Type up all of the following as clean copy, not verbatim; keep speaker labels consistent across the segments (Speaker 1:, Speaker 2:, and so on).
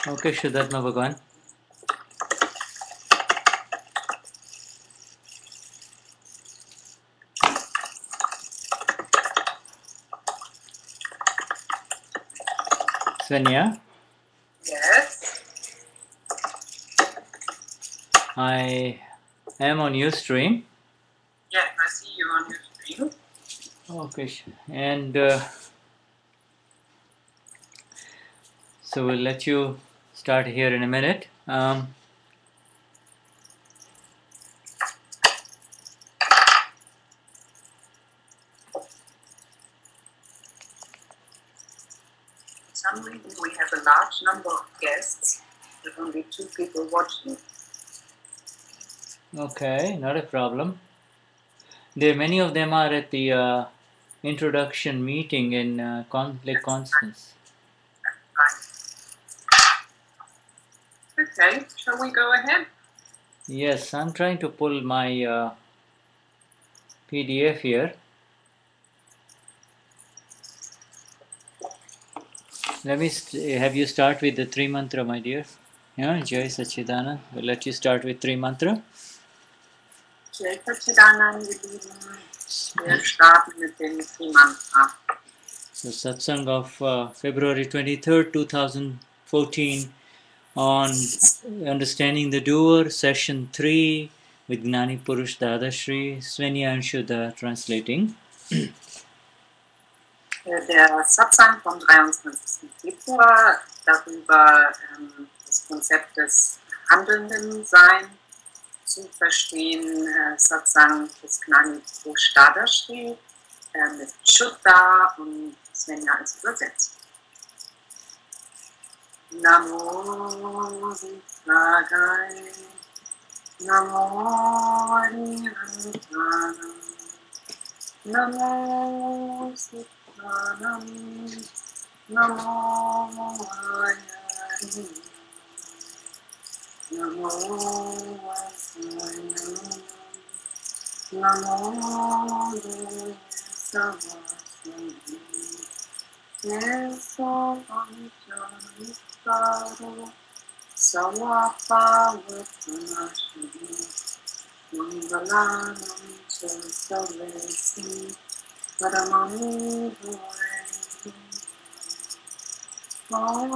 Speaker 1: Okay, Shuddhatma Bhagwan. Swenja,
Speaker 2: Yes.
Speaker 1: I am on Ustream.
Speaker 2: Yeah, I see you on your screen.
Speaker 1: Okay, and so we'll let you start here in a minute.
Speaker 2: For some reason, we have a large number of guests, with only 2 people watching.
Speaker 1: Okay, not a problem. There, many of them are at the introduction meeting in Lake Constance.
Speaker 2: Fine. Okay, shall we go ahead?
Speaker 1: Yes, I'm trying to pull my PDF here. Let me have you start with the 3 mantra, my dear. Yeah, Jai Sachidanand. We'll let you start with 3 mantra.
Speaker 2: Jai Sachidanand, ihr Lieben. Wir starten mit dem Tri-Mantra.
Speaker 1: So, Satsang of February 23rd, 2014 on Understanding the Doer, Session 3 with Gnani Purush Dadashri, Swenja and Shuddha translating.
Speaker 2: Der Satsang vom 23. Februar darüber das Konzept des handelnden Sein zu verstehen, Satsang des Gnani Purush Dadashri mit Shuddha und Swenja als übersetzt. Namo Visagai, Namo Nirvana, Namo Sittanam, Namo Ayari, Namo Vasayam, Namo Savasvati, Eso Anjalitaro, Savapavatanashi, Mangalanam Chasavesi, Paramani Bhuvai, Om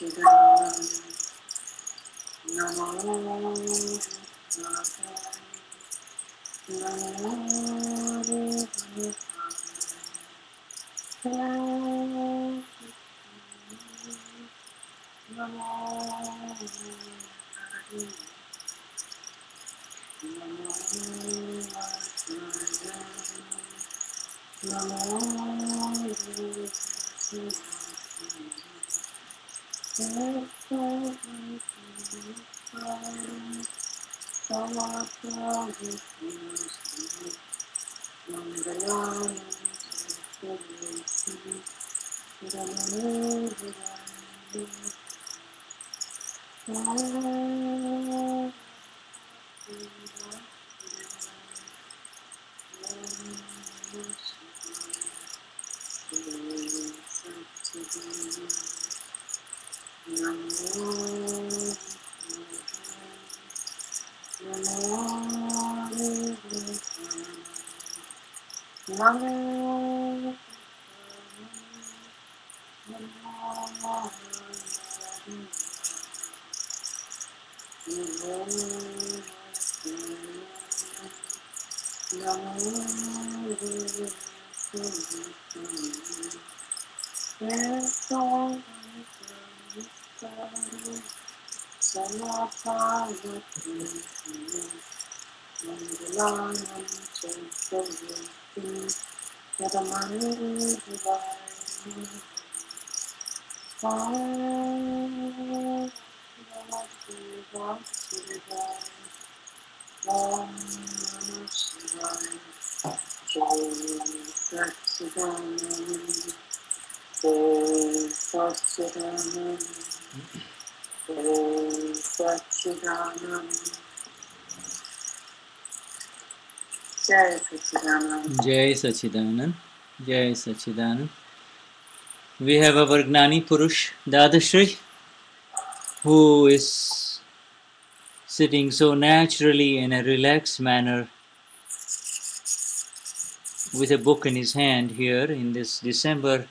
Speaker 2: Shivaya, Namo Jai Sachidanand.
Speaker 1: Jai Sachidanand. Jai Sachidanand. We have our Gnani Purush Dadashri, who is sitting so naturally in a relaxed manner with a book in his hand here in this December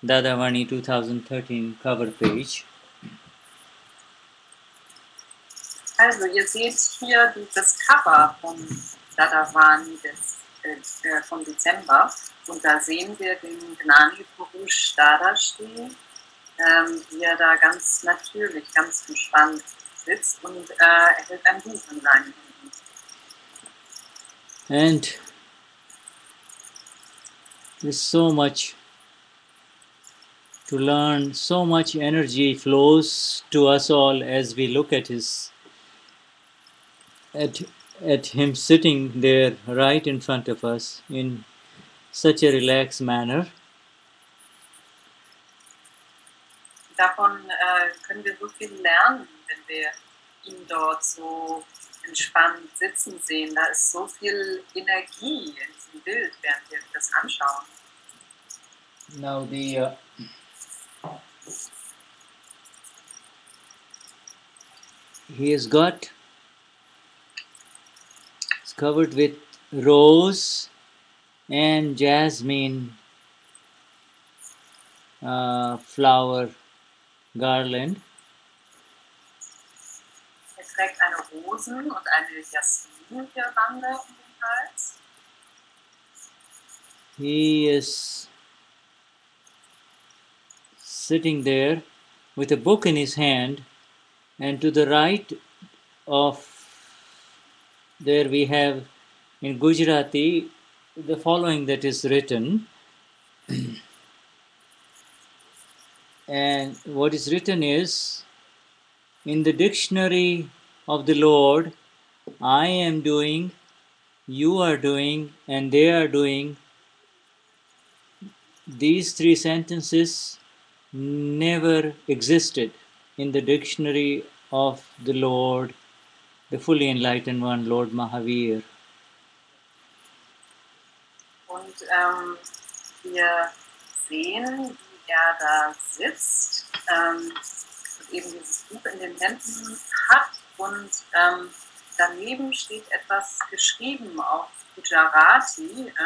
Speaker 1: Dadavani 2013 cover page.
Speaker 2: Also, ihr seht hier das Cover von Dadavani vom Dezember und da sehen wir den Gnani Purush Dadashri, wie er da ganz natürlich, ganz entspannt sitzt und er hält ein Buch in seinen Händen.
Speaker 1: And there's so much to learn, so much energy flows to us all as we look at at him sitting there right in front of us in such a relaxed manner.
Speaker 2: Davon können wir so viel lernen, wenn wir ihn dort so entspannt sitzen sehen. Da ist so viel Energie in diesem Bild, während wir das anschauen.
Speaker 1: Now he has got, it's covered with rose and jasmine flower garland.
Speaker 2: Er trägt eine Rosen- und eine Jasmin-Girlande um den Hals.
Speaker 1: He is sitting there with a book in his hand, and to the right of there we have in Gujarati the following that is written. And what is written is, in the dictionary of the Lord, I am doing, you are doing, and they are doing. These three sentences never existed in the dictionary of the Lord, the fully enlightened one, Lord Mahavir.
Speaker 2: Und wir sehen, wie er da sitzt und eben dieses Buch in den Händen hat und daneben steht etwas geschrieben auf Gujarati. In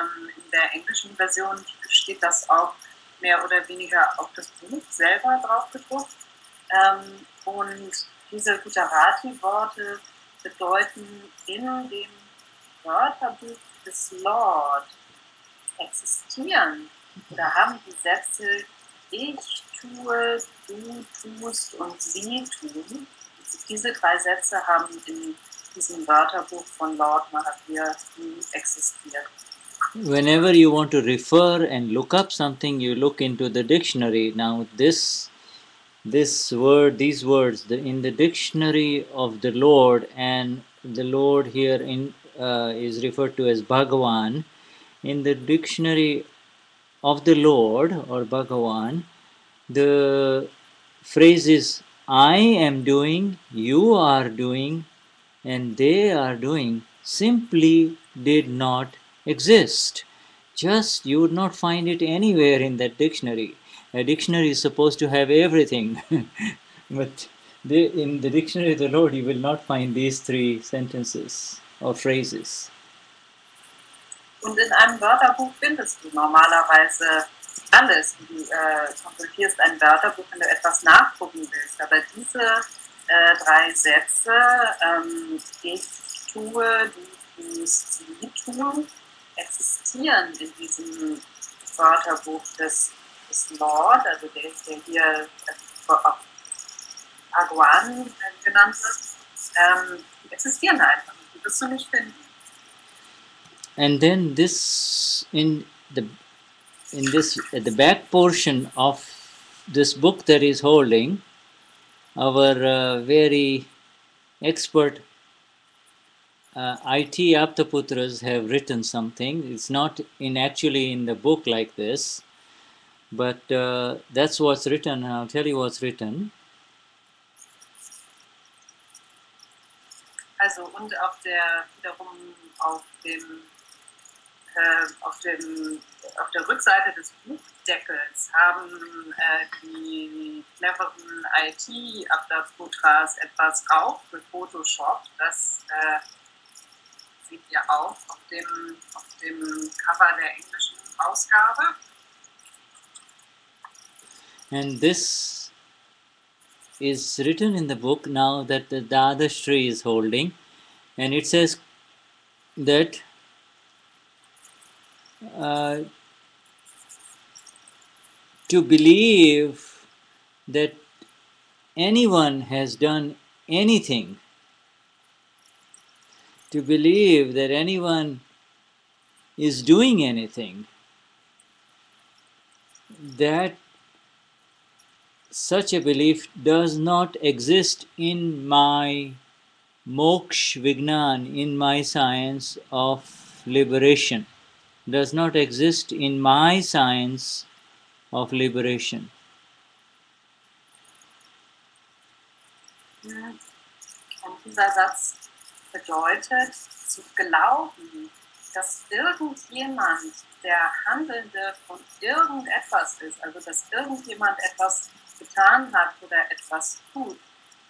Speaker 2: der englischen Version steht das auch mehr oder weniger auf das Buch selber drauf gedruckt. Und diese Gujarati-Worte bedeuten in dem Wörterbuch des Lord existieren oder haben die Sätze ich tue, du tust und sie tun. Diese drei Sätze haben in diesem Wörterbuch von Lord Mahavir nie existiert.
Speaker 1: Whenever you want to refer and look up something, you look into the dictionary. Now these words, in the dictionary of the Lord, and the Lord here is referred to as Bhagavan. In the dictionary of the Lord or Bhagavan, the phrase is I am doing, you are doing, and they are doing simply did not exist. Just you would not find it anywhere in that dictionary. A dictionary is supposed to have everything, but in the dictionary of the Lord you will not find these three sentences or phrases.
Speaker 2: Und in einem Wörterbuch findest du normalerweise alles. Du konsultierst ein Wörterbuch, wenn du etwas nachgucken willst. Aber diese drei Sätze, ich tue, du tust, sie tun, existieren in diesem Wörterbuch des Lord, also der hier Bhagwan genannt wird, existieren einfach. Die wirst du nicht finden.
Speaker 1: And then this at the back portion of this book that he's holding, our very expert IT Aptaputras have written something. It's not actually in the book like this, but that's what's written. I'll tell you what's written.
Speaker 2: Also und wiederum auf dem auf der Rückseite des Buchdeckels haben die cleveren IT-Abdaputras etwas raufgefotoshoppt. Das seht ihr auch auf dem Cover der englischen Ausgabe.
Speaker 1: And this is written in the book now that the Dadashri is holding, and it says that to believe that anyone has done anything, to believe that anyone is doing anything, that such a belief does not exist in my Moksha Vignan, in my science of liberation, does not exist in my science of liberation.
Speaker 2: Und dieser Satz bedeutet, zu glauben, dass irgendjemand der Handelnde von irgendetwas ist, also dass irgendjemand etwas getan hat oder etwas tut,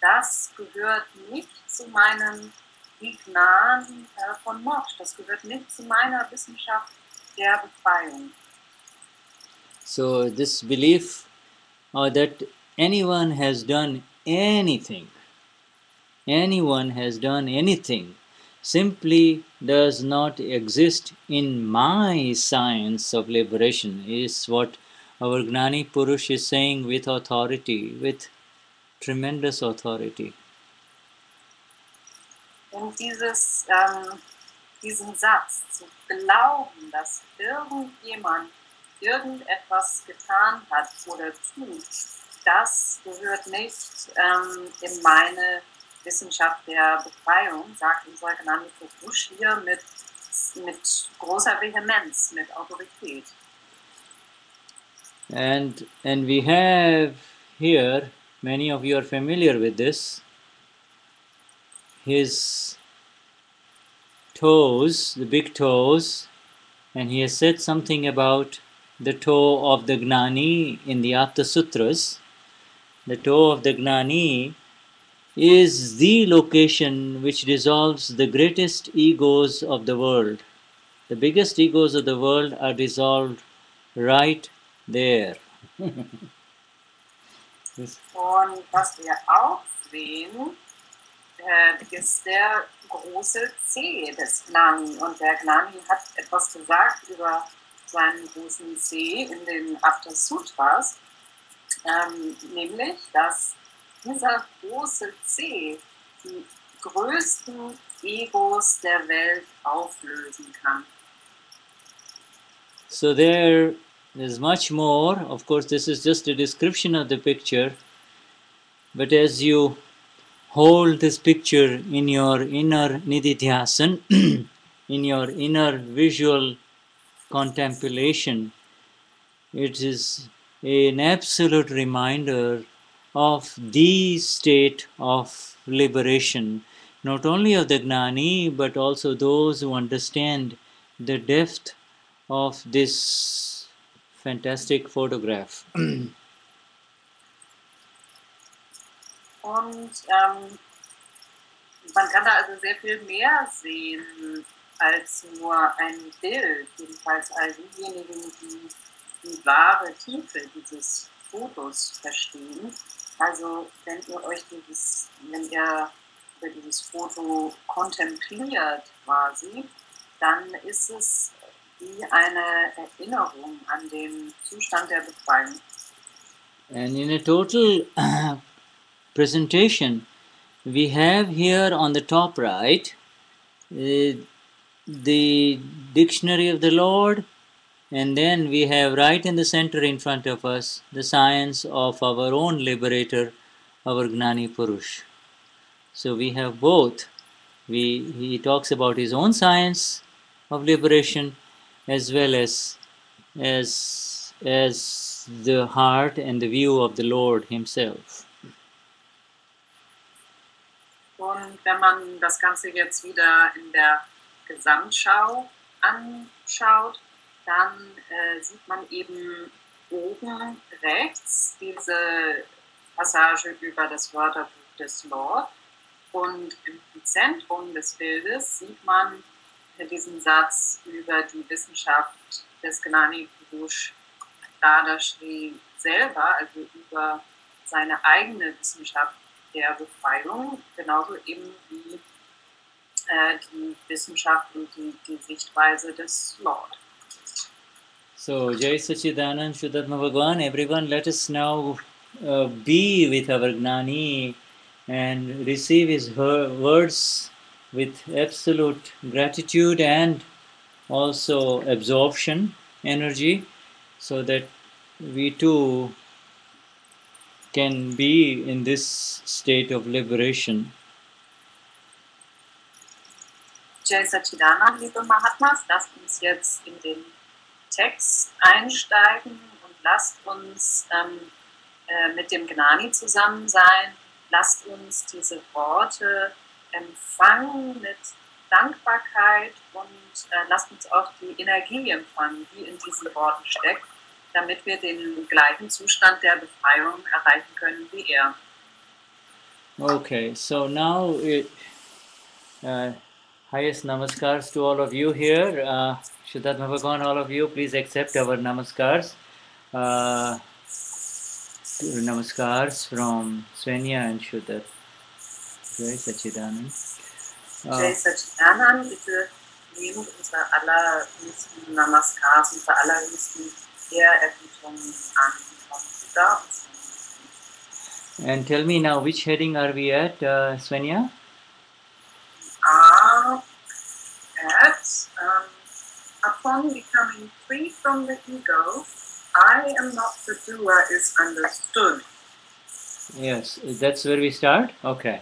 Speaker 2: das gehört nicht zu meinem Vignan von Moksha, das gehört nicht zu meiner Wissenschaft der Befreiung.
Speaker 1: So this belief that anyone has done anything, simply does not exist in my science of liberation, is what our Gnani Purush is saying with authority, with tremendous authority.
Speaker 2: Und diesen Satz zu glauben, dass irgendjemand irgendetwas getan hat oder tut, das gehört nicht in meine Wissenschaft der Befreiung, sagt unser Gnani Purush hier mit großer Vehemenz, mit Autorität.
Speaker 1: And we have here, many of you are familiar with this, his toes, the big toes, and he has said something about the toe of the Gnani in the Apta Sutras. The toe of the Gnani is the location which dissolves the greatest egos of the world. The biggest egos of the world are dissolved right there.
Speaker 2: Und was wir auch sehen, ist der große C des Gnani. Und der Gnani hat etwas gesagt über seinen großen C in den Apta Sutras, nämlich, dass dieser große C die größten Egos der Welt auflösen kann.
Speaker 1: So there is much more. Of course, this is just a description of the picture. But as you hold this picture in your inner nididhyasan, in your inner visual contemplation, it is an absolute reminder of the state of liberation, not only of the Gnani, but also those who understand the depth of this fantastic photograph.
Speaker 2: Und man kann da also sehr viel mehr sehen als nur ein Bild, jedenfalls all diejenigen, die die wahre Tiefe dieses Fotos verstehen. Also wenn ihr über dieses Foto kontempliert quasi, dann ist es wie eine Erinnerung an den Zustand der Befreiung.
Speaker 1: And in a total presentation, we have here on the top right the dictionary of the Lord, and then we have right in the center in front of us the science of our own liberator, our Gnani Purush. So we have both. He talks about his own science of liberation as well as the heart and the view of the Lord himself.
Speaker 2: Und wenn man das Ganze jetzt wieder in der Gesamtschau anschaut, dann sieht man eben oben rechts diese Passage über das Wörterbuch des Lord und im Zentrum des Bildes sieht man diesen Satz über die Wissenschaft des Gnani Purush Dadashri selber, also über seine eigene Wissenschaft der Befreiung, genauso eben wie die Wissenschaft und die Sichtweise des Lord.
Speaker 1: So, Jai Sachidanand, Shuddhatma Bhagwan, everyone, let us now be with our Gnani and receive his words with absolute gratitude and also absorption energy, so that we too can be in this state of liberation.
Speaker 2: Jai Sachidanand, liebe Mahatmas, lasst uns jetzt in den Text einsteigen und lasst uns mit dem Gnani zusammen sein. Lasst uns diese Worte empfangen mit Dankbarkeit und lasst uns auch die Energie empfangen, die in diesen Worten steckt, damit wir den gleichen Zustand der Befreiung erreichen können wie er.
Speaker 1: Okay, so now highest namaskars to all of you here. Shuddhatma Bhagwan, all of you, please accept our namaskars. Namaskars from Swenja and Shuddha. Jai Sachidanand.
Speaker 2: Jai Sachidanand, bitte nehmt unser allerhöchsten Namaskars, unser allerhöchsten Ehrerbietung an von Buddha und Swenja.
Speaker 1: And tell me now, which heading are we at, Swenja?
Speaker 2: Upon becoming free from the ego, I am not the doer is understood.
Speaker 1: Yes, that's where we start? Okay.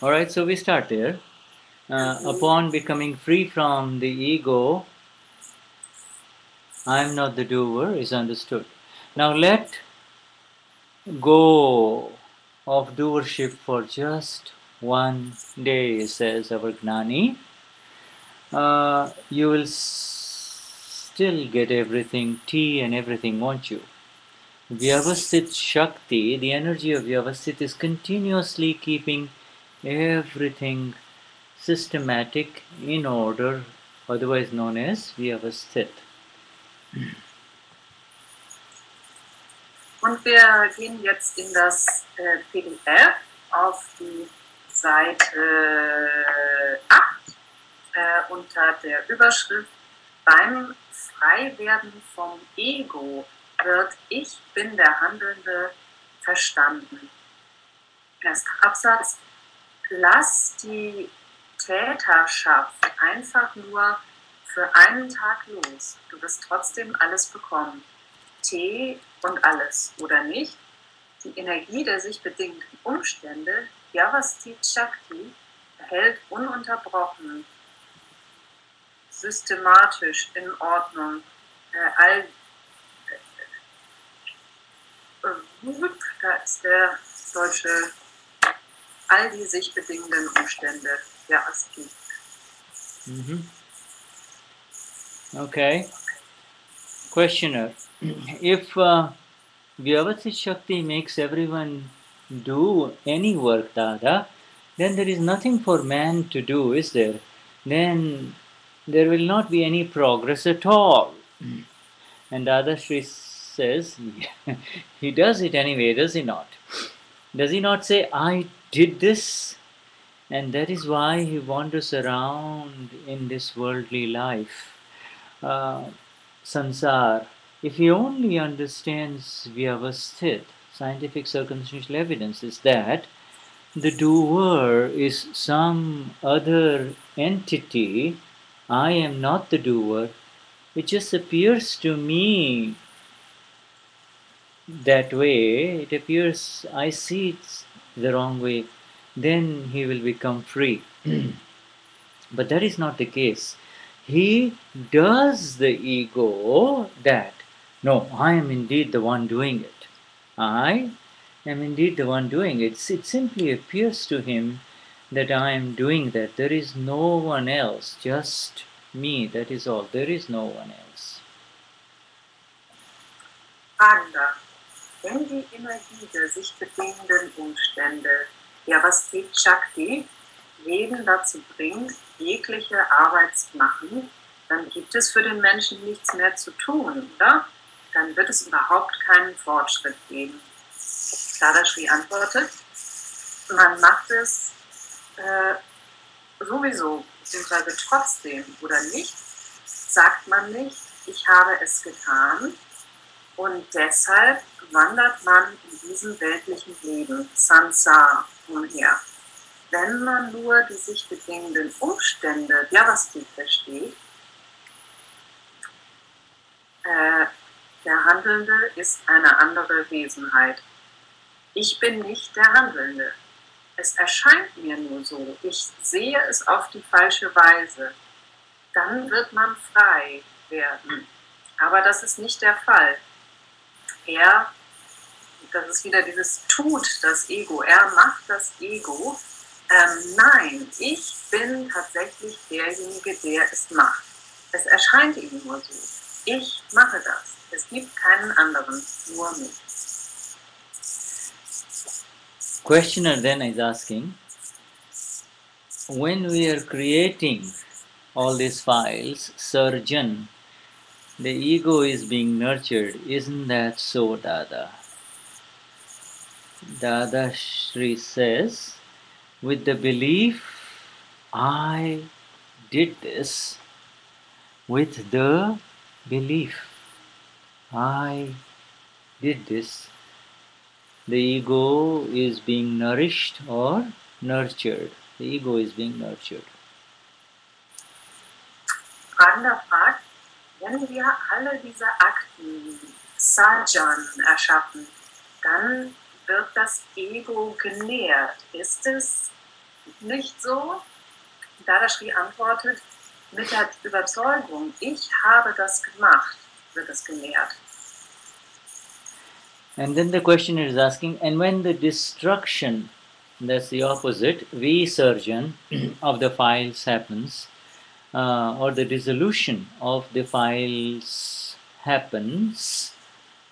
Speaker 1: Alright, so we start there. Upon becoming free from the ego, I am not the doer is understood. Now let go of doership for just one day, says our Gnani. You will still get everything, tea and everything, won't you? Vyavasthit Shakti, the energy of Vyavasthit, is continuously keeping everything systematic in order, otherwise known as Vyavasthit.
Speaker 2: Und wir gehen jetzt in das PDF auf die Seite 8 unter der Überschrift Beim Freiwerden vom Ego wird Ich bin der Handelnde verstanden. Erster Absatz. Lass die Täterschaft einfach nur für einen Tag los. Du wirst trotzdem alles bekommen. Tee und alles, oder nicht? Die Energie der sich bedingenden Umstände, Vyavasthit Shakti, hält ununterbrochen, systematisch, in Ordnung, da ist der deutsche, all die sich bedingenden Umstände, Vyavasthit.
Speaker 1: Okay. Questioner. If Vyavasthit Shakti makes everyone do any work, Dada, then there is nothing for man to do, is there? Then there will not be any progress at all. And Dadashri says, he does it anyway, does he not? Does he not say, I did this? And that is why he wanders around in this worldly life. Sansar. If he only understands Vyavasthit, scientific circumstantial evidence is that the doer is some other entity. I am not the doer. It just appears to me that way. It appears I see it the wrong way. Then he will become free. But that is not the case. He does the ego that, no, I am indeed the one doing it. I am indeed the one doing it. It simply appears to him that I am doing that. There is no one else, just me, that is all. There is no one else.
Speaker 2: Fragender. Wenn die Energie der sich bedingenden Umstände, Vyavasthit Shakti, jeden dazu bringt, jegliche Arbeit zu machen, dann gibt es für den Menschen nichts mehr zu tun, oder? Dann wird es überhaupt keinen Fortschritt geben. Dadashri antwortet, man macht es sowieso, beziehungsweise trotzdem oder nicht, sagt man nicht, ich habe es getan und deshalb wandert man in diesem weltlichen Leben, Sansar, umher. Wenn man nur die sich bedingenden Umstände, Vyavasthit, versteht, der Handelnde ist eine andere Wesenheit. Ich bin nicht der Handelnde. Es erscheint mir nur so. Ich sehe es auf die falsche Weise. Dann wird man frei werden. Aber das ist nicht der Fall. Das ist wieder dieses Tut, das Ego. Er macht das Ego. Nein, ich bin tatsächlich derjenige, der es macht. Es erscheint ihm nur so. Ich mache das. Es gibt keinen anderen, nur mich.
Speaker 1: Questioner then is asking, when we are creating all these files, surgeon, the ego is being nurtured. Isn't that so, Dada? Dadashri says, with the belief, I did this, with the belief, I did this, the ego is being nourished or nurtured. The ego is being nurtured.
Speaker 2: Fragender fragt, wenn wir alle diese Akten, Sajan, erschaffen, dann wird das Ego genährt. Ist es nicht so? Dadashri antwortet, mit der Überzeugung, ich habe das gemacht, wird es genährt.
Speaker 1: And then the questioner is asking, and when the destruction, that's the opposite, visurgence of the files happens, or the dissolution of the files happens,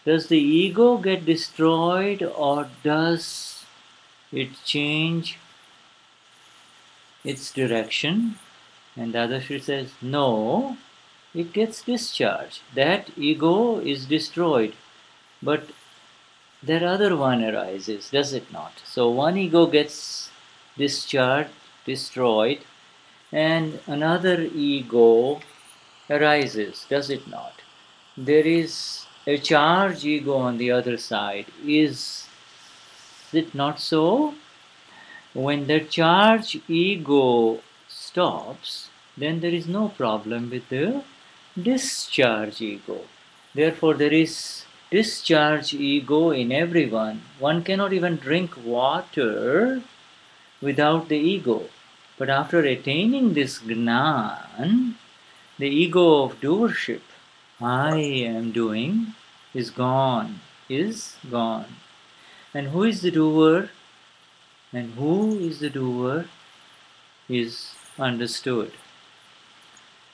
Speaker 1: does the ego get destroyed or does it change its direction? And Dadashri says, no, it gets discharged. That ego is destroyed. But that other one arises, does it not? So one ego gets discharged, destroyed, and another ego arises, does it not? There is a charged ego on the other side. Is it not so? When the charged ego stops, then there is no problem with the discharge ego. Therefore, there is discharge ego in everyone. One cannot even drink water without the ego. But after attaining this Gnan, the ego of doership, I am doing, is gone, is gone. And who is the doer? And who is the doer is understood.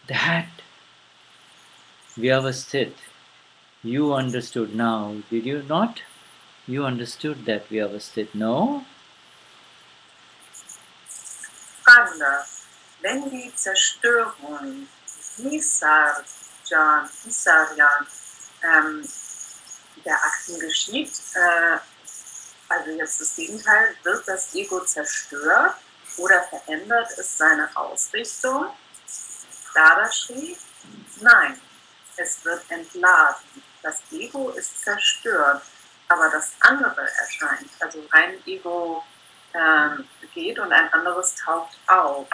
Speaker 1: That Vyavasthit, you understood now, did you not? You understood that Vyavasthit, no?
Speaker 2: Fragender, wenn die Zerstörung Visarjan, der Akten geschieht, also jetzt das Gegenteil, wird das Ego zerstört oder verändert es seine Ausrichtung? Dadashri, nein, es wird entladen. Das Ego ist zerstört, aber das andere erscheint. Also ein Ego geht und ein anderes taucht auf.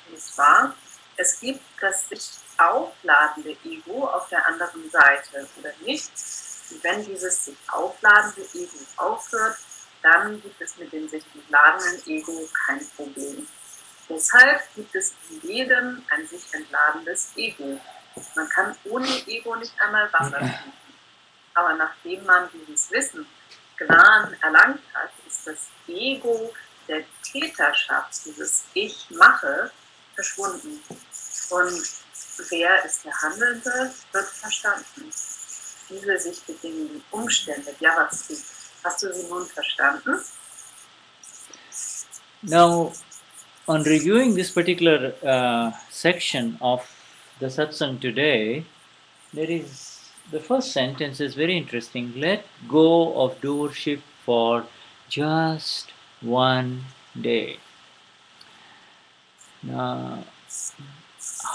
Speaker 2: Und zwar, es gibt das sich aufladende Ego auf der anderen Seite, oder nicht? Und wenn dieses sich aufladende Ego aufhört, dann gibt es mit dem sich entladenen Ego kein Problem. Deshalb gibt es in jedem ein sich entladendes Ego. Man kann ohne Ego nicht einmal Wasser trinken. Aber nachdem man dieses Wissen Gnan erlangt hat, ist das Ego der Täterschaft, dieses Ich mache, verschwunden. Und wer ist der Handelnde, wird verstanden. Diese sich bedingenden Umstände, Vyavasthit, hast du sie nun verstanden?
Speaker 1: Now, on reviewing this particular section of the satsang today, there is the first sentence is very interesting. Let go of doership for just one day. Now,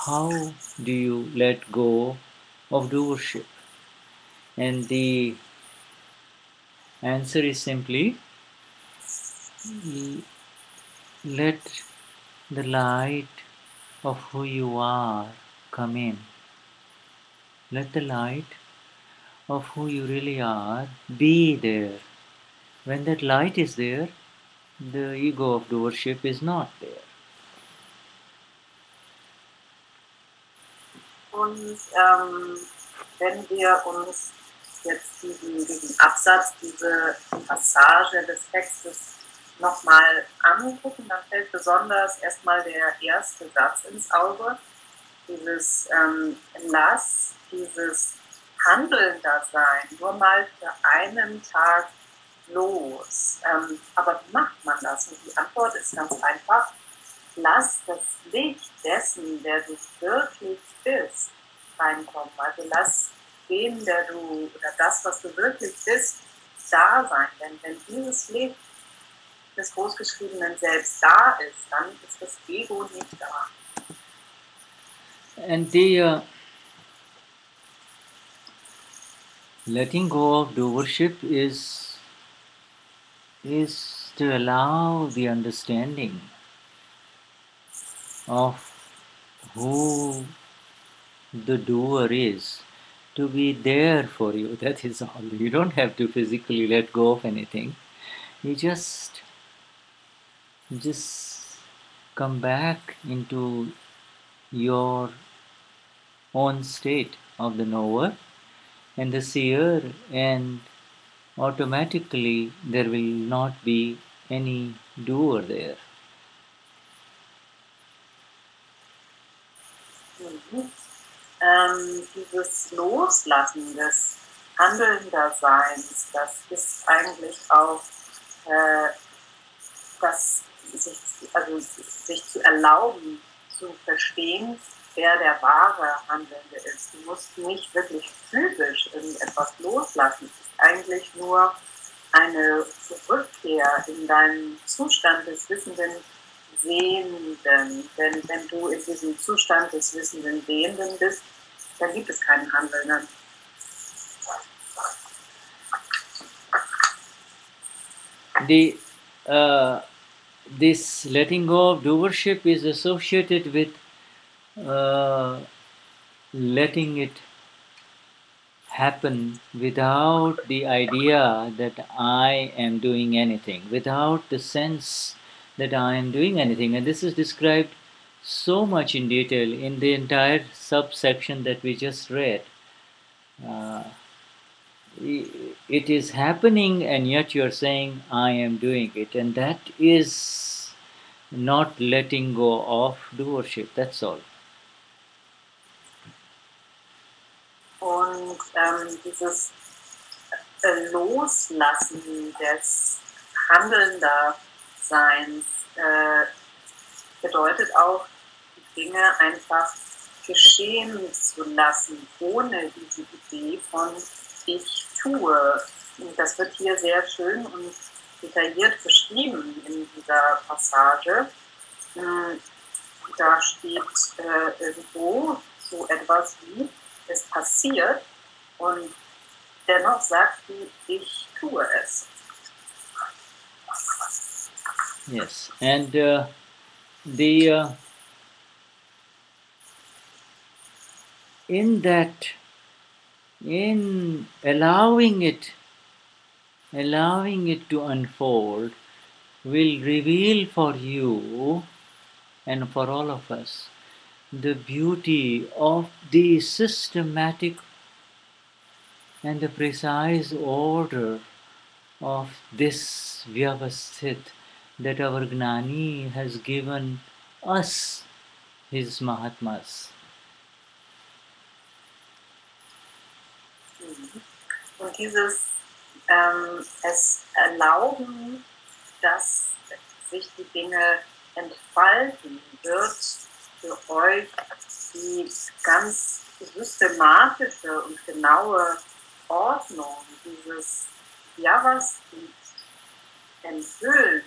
Speaker 1: how do you let go of doership? And the answer is simply let the light of who you are come in. Let the light of who you really are be there. When that light is there, the ego of doership is not there.
Speaker 2: Und wenn wir uns jetzt diesen Absatz, diese Passage des Textes nochmal angucken, dann fällt besonders erstmal der erste Satz ins Auge. Dieses Lass, dieses Handelndersein nur mal für einen Tag los. Aber wie macht man das? Und die Antwort ist ganz einfach. Lass das Licht dessen, der du wirklich bist, reinkommen. Also lass den, der du, oder das, was du wirklich bist, da sein. Denn wenn dieses Licht des großgeschriebenen Selbst da ist, dann ist das Ego nicht da.
Speaker 1: And the letting go of doership is to allow the understanding of who the doer is to be there for you. That is all. You don't have to physically let go of anything. You just come back into your own state of the knower and the seer, and automatically there will not be any doer there.
Speaker 2: Dieses Loslassen des Handelnderseins, das ist eigentlich auch das sich zu erlauben, zu verstehen, wer der wahre Handelnde ist. Du musst nicht wirklich physisch irgendetwas loslassen. Es ist eigentlich nur eine Rückkehr in deinen Zustand des wissenden Sehenden. Denn wenn du in diesem Zustand des wissenden Sehenden bist, dann gibt es keinen Handelnden.
Speaker 1: This letting go of doership is associated with letting it happen without the idea that I am doing anything, without the sense that I am doing anything. And this is described so much in detail in the entire subsection that we just read. It is happening, and yet you're saying, I am doing it. And that is not letting go of doership. That's all.
Speaker 2: Und dieses Loslassen des Handelnderseins bedeutet auch, die Dinge einfach geschehen zu lassen, ohne diese Idee von ich tue. Und das wird hier sehr schön und detailliert beschrieben in dieser Passage. Da steht irgendwo so etwas wie, es passiert und dennoch sagst du, ich tue es.
Speaker 1: Yes, and in allowing it to unfold will reveal for you and for all of us the beauty of the systematic and the precise order of this Vyavasthit, that our Gnani has given us his Mahatmas.
Speaker 2: Und dieses es erlauben, dass sich die Dinge entfalten, wird für euch die ganz systematische und genaue Ordnung dieses Vyavasthit enthüllen,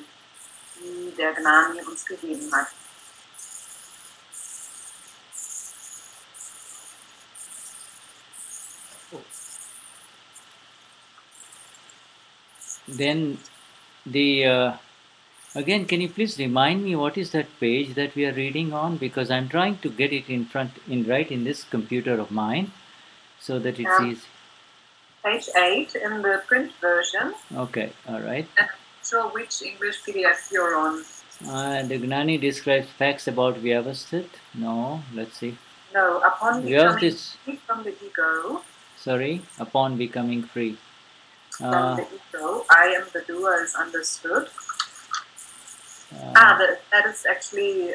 Speaker 2: die der Gnani uns gegeben hat.
Speaker 1: Then again, can you please remind me what is that page that we are reading on? Because I'm trying to get it right in this computer of mine, so that it's easy.
Speaker 2: Page 8 in the print version.
Speaker 1: Okay, all right.
Speaker 2: And show which English PDF you're on.
Speaker 1: The Gnani describes facts about Vyavasthit. No, let's see.
Speaker 2: No, upon becoming free from the ego.
Speaker 1: Sorry, upon becoming free.
Speaker 2: From the ego, I am the doer is understood. That is actually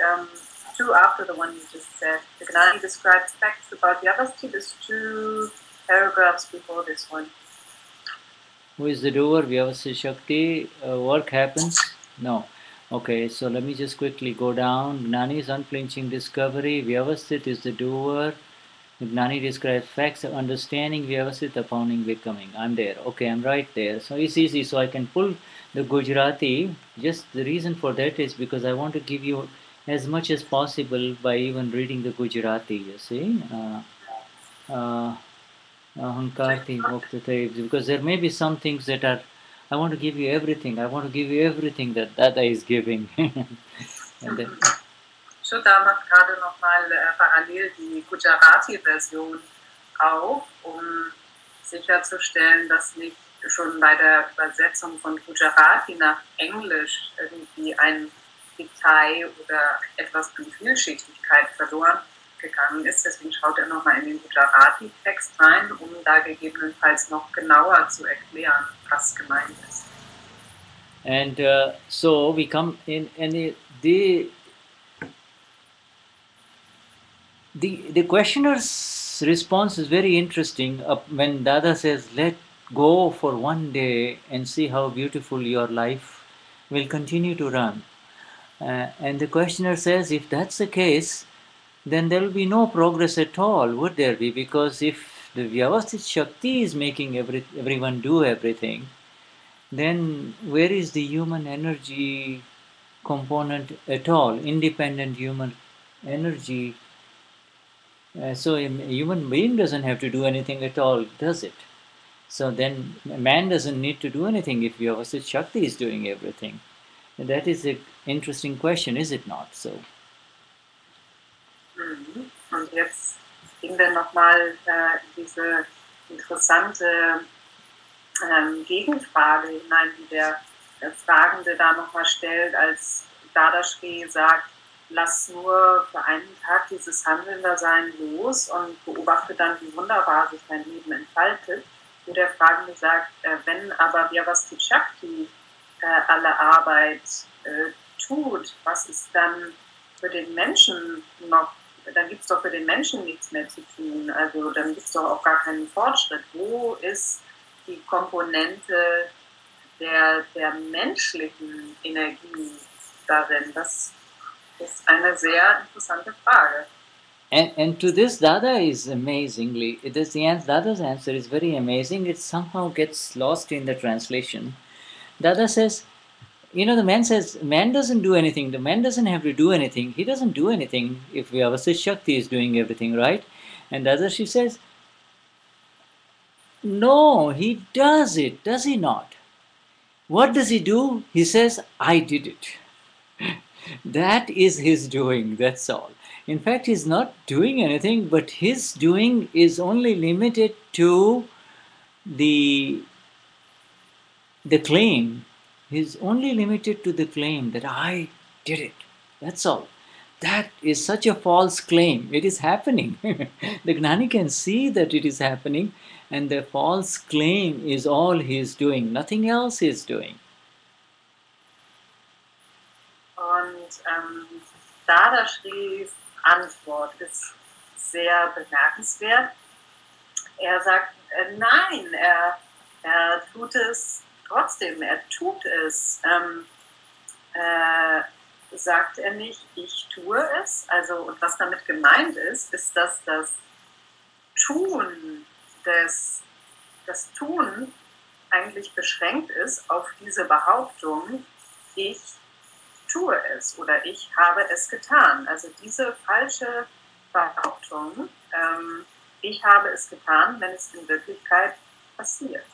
Speaker 2: two after the one you just said. The Gnani describes facts about Vyavasthit is 2 paragraphs before this one.
Speaker 1: Who is the doer? Vyavasthit Shakti. Work happens? No. Okay, so let me just quickly go down. Gnani's unflinching discovery. Vyavasthit is the doer. Gnani describes facts of understanding Vyavasthit upon becoming. I'm there. Okay, I'm right there. So it's easy. So I can pull the Gujarati. Just the reason for that is because I want to give you as much as possible by even reading the Gujarati, you see. Because there may be some things that are, I want to give you everything. I want to give you everything that Dada is giving. And then,
Speaker 2: Shuddha macht gerade nochmal parallel die Gujarati-Version auf, sicherzustellen, dass nicht schon bei der Übersetzung von Gujarati nach Englisch irgendwie ein Detail oder etwas von Vielschichtigkeit verloren gegangen ist. Deswegen schaut er nochmal in den Gujarati-Text rein, da gegebenenfalls noch genauer zu erklären, was gemeint ist.
Speaker 1: And so we come in, and the questioner's response is very interesting. When Dada says, "Let go for one day and see how beautiful your life will continue to run," and the questioner says, "If that's the case, then there will be no progress at all, would there be? Because if the Vyavasthit Shakti is making everyone do everything, then where is the human energy component at all? Independent human energy. So a human being doesn't have to do anything at all, does it? So then man doesn't need to do anything if Vyavasthit Shakti is doing everything. And that is an interesting question, is it not? So.
Speaker 2: Und jetzt gehen wir nochmal diese interessante Gegenfrage hinein, die der Fragende da nochmal stellt, als Dadashri sagt, lass nur für einen Tag dieses Handelndersein los und beobachte dann, wie wunderbar sich dein Leben entfaltet. Wo der Fragende sagt, wenn aber Vyavasthit Shakti alle Arbeit tut, was ist dann für den Menschen noch, dann gibt es doch für den Menschen nichts mehr zu tun, also dann gibt es doch auch gar keinen Fortschritt. Wo ist die Komponente der menschlichen Energie darin? Das ist eine sehr interessante Frage.
Speaker 1: And to this, Dada is amazingly, Dada's answer is very amazing. It somehow gets lost in the translation. Dada says, the man says, man doesn't do anything. The man doesn't have to do anything. He doesn't do anything if Vyavasthit Shakti is doing everything, right? And Dada, she says, no, he does it, does he not? What does he do? He says, I did it. That is his doing, that's all. In fact, he's not doing anything, but his doing is only limited to the claim. He's only limited to the claim that I did it. That's all. That is such a false claim. It is happening. The Gnani can see that it is happening, and the false claim is all he is doing. Nothing else he is doing.
Speaker 2: Dadashris Antwort ist sehr bemerkenswert. Er sagt, nein, er tut es trotzdem, er tut es. Sagt er nicht, ich tue es? Also, und was damit gemeint ist, dass das Tun, das Tun eigentlich beschränkt ist auf diese Behauptung, ich tue es oder ich habe es getan. Also diese falsche Behauptung, ich habe es getan, wenn es in Wirklichkeit passiert.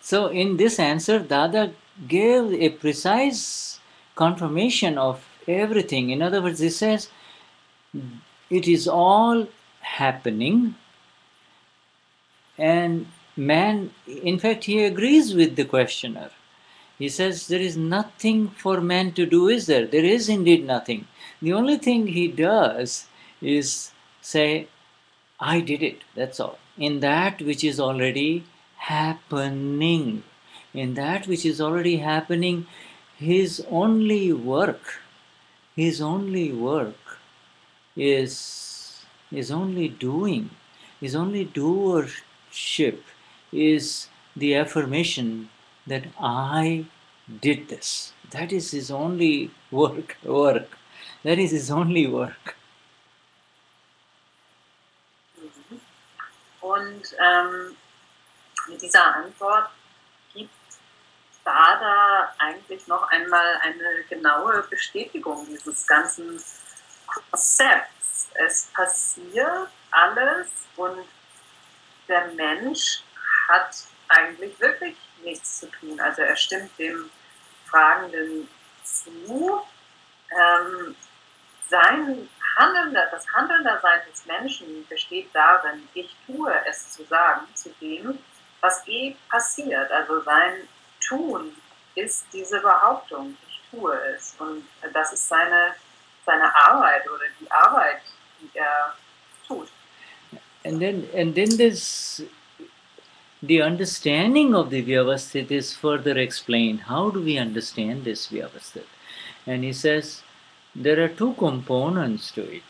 Speaker 1: So in this answer, Dada gave a precise confirmation of everything. In other words, he says, it is all happening, and man, in fact, he agrees with the questioner. He says, there is nothing for man to do, is there? There is indeed nothing. The only thing he does is say, I did it, that's all. In that which is already happening. In that which is already happening, his only work is only doing, his only doership is the affirmation that I did this. That is his only work. That is his only work.
Speaker 2: Und mit dieser Antwort gibt Dada eigentlich noch einmal eine genaue Bestätigung dieses ganzen Konzepts. Es passiert alles und der Mensch hat eigentlich wirklich nichts zu tun. Also er stimmt dem Fragenden zu. Das Handelndersein des Menschen besteht darin, ich tue es zu sagen, zu dem, was passiert. Also sein Tun ist diese Behauptung, ich tue es. Und das ist seine Arbeit oder die Arbeit, die er tut.
Speaker 1: And then there's the understanding of the Vyavasthit is further explained. How do we understand this Vyavasthit? And he says there are two components to it.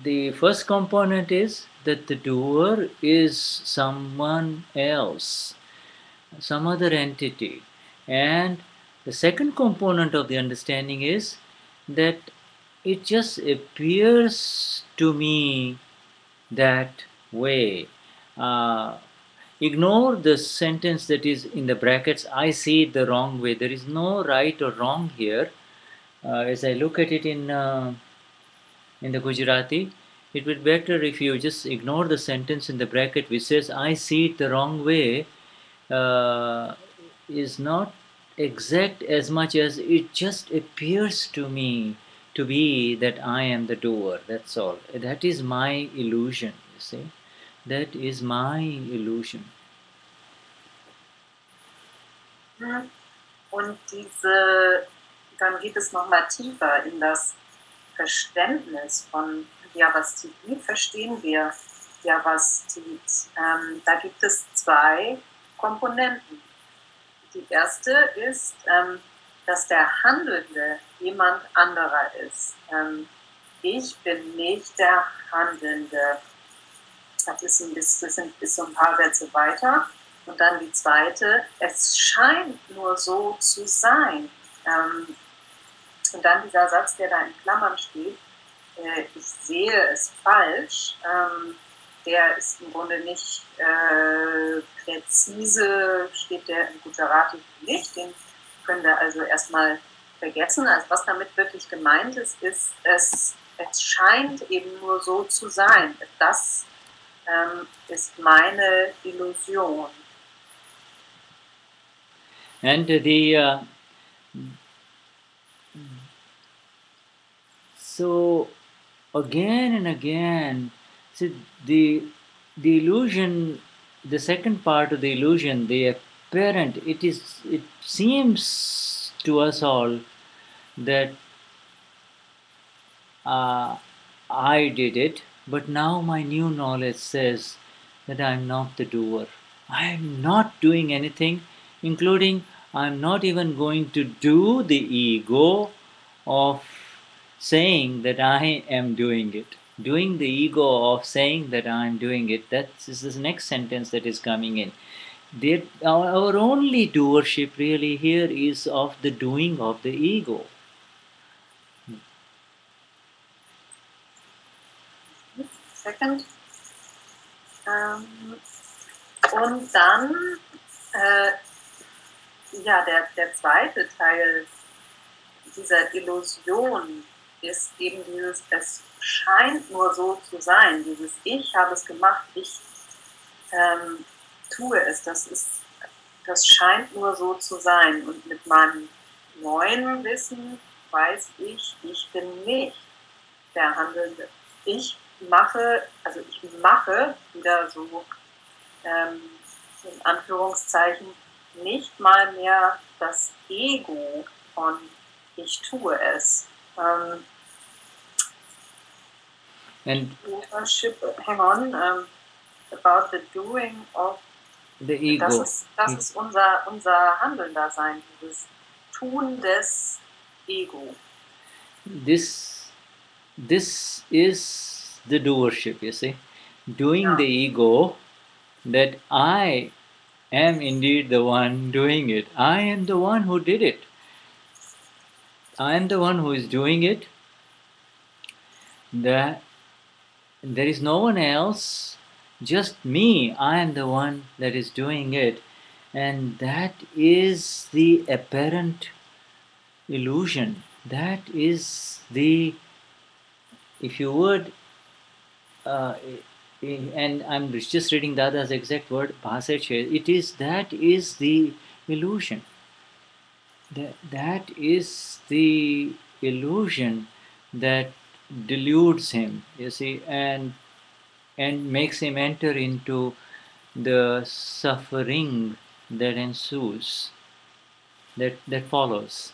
Speaker 1: The first component is that the doer is someone else, some other entity. And the second component of the understanding is that it just appears to me that way. Ignore the sentence that is in the brackets, I see it the wrong way. There is no right or wrong here. As I look at it in the Gujarati, it would be better if you just ignore the sentence in the bracket which says, I see it the wrong way, is not exact as much as it just appears to me to be that I am the doer. That's all. That is my illusion, you see. That is my illusion.
Speaker 2: Und dann geht es nochmal tiefer in das Verständnis von Vyavasthit. Wie verstehen wir Vyavasthit? Da gibt es zwei Komponenten. Die erste ist, dass der Handelnde jemand anderer ist. Ich bin nicht der Handelnde. Das sind bis so ein paar Sätze weiter. Und dann die zweite, es scheint nur so zu sein. Und dann dieser Satz, der da in Klammern steht, ich sehe es falsch, der ist im Grunde nicht präzise, steht der im Gujarati nicht, den können wir also erstmal vergessen. Also was damit wirklich gemeint ist, es scheint eben nur so zu sein. Das ist meine Illusion.
Speaker 1: And so again and again, see the illusion, the second part of the illusion, the apparent, it seems to us all that I did it, but now my new knowledge says that I am not the doer. I am not doing anything, including I'm not even going to do the ego of saying that I am doing it. Doing the ego of saying that I am doing it. That's this is the next sentence that is coming in. Our only doership really here is of the doing of the ego.
Speaker 2: Second. Und dann, ja, der zweite Teil dieser Illusion ist eben dieses, es scheint nur so zu sein, dieses Ich habe es gemacht, ich tue es, das scheint nur so zu sein. Und mit meinem neuen Wissen weiß ich, ich bin nicht der Handelnde. Ich mache wieder so in Anführungszeichen nicht mal mehr das Ego von ich tue es.
Speaker 1: And
Speaker 2: hang on, about the doing of
Speaker 1: the ego.
Speaker 2: Das ist unser Handeln-Dasein, dieses Tun des Ego.
Speaker 1: This is the doership, you see. Doing the ego, that I am indeed the one doing it. I am the one who did it. I am the one who is doing it. That there is no one else, just me. I am the one that is doing it. And that is the apparent illusion. That is the, if you would, and I'm just reading Dada's exact word, that is the illusion. That is the illusion that deludes him, you see, and makes him enter into the suffering that ensues, that follows.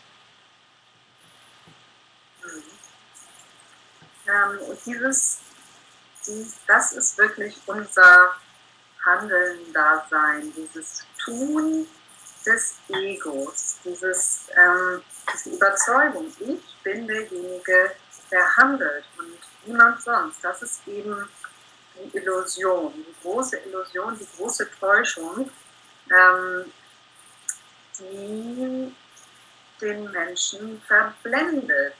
Speaker 2: Das ist wirklich unser Handeln-Dasein, dieses Tun des Egos, diese Überzeugung, ich bin derjenige, der handelt und niemand sonst. Das ist eben die Illusion, die große Täuschung, die den Menschen verblendet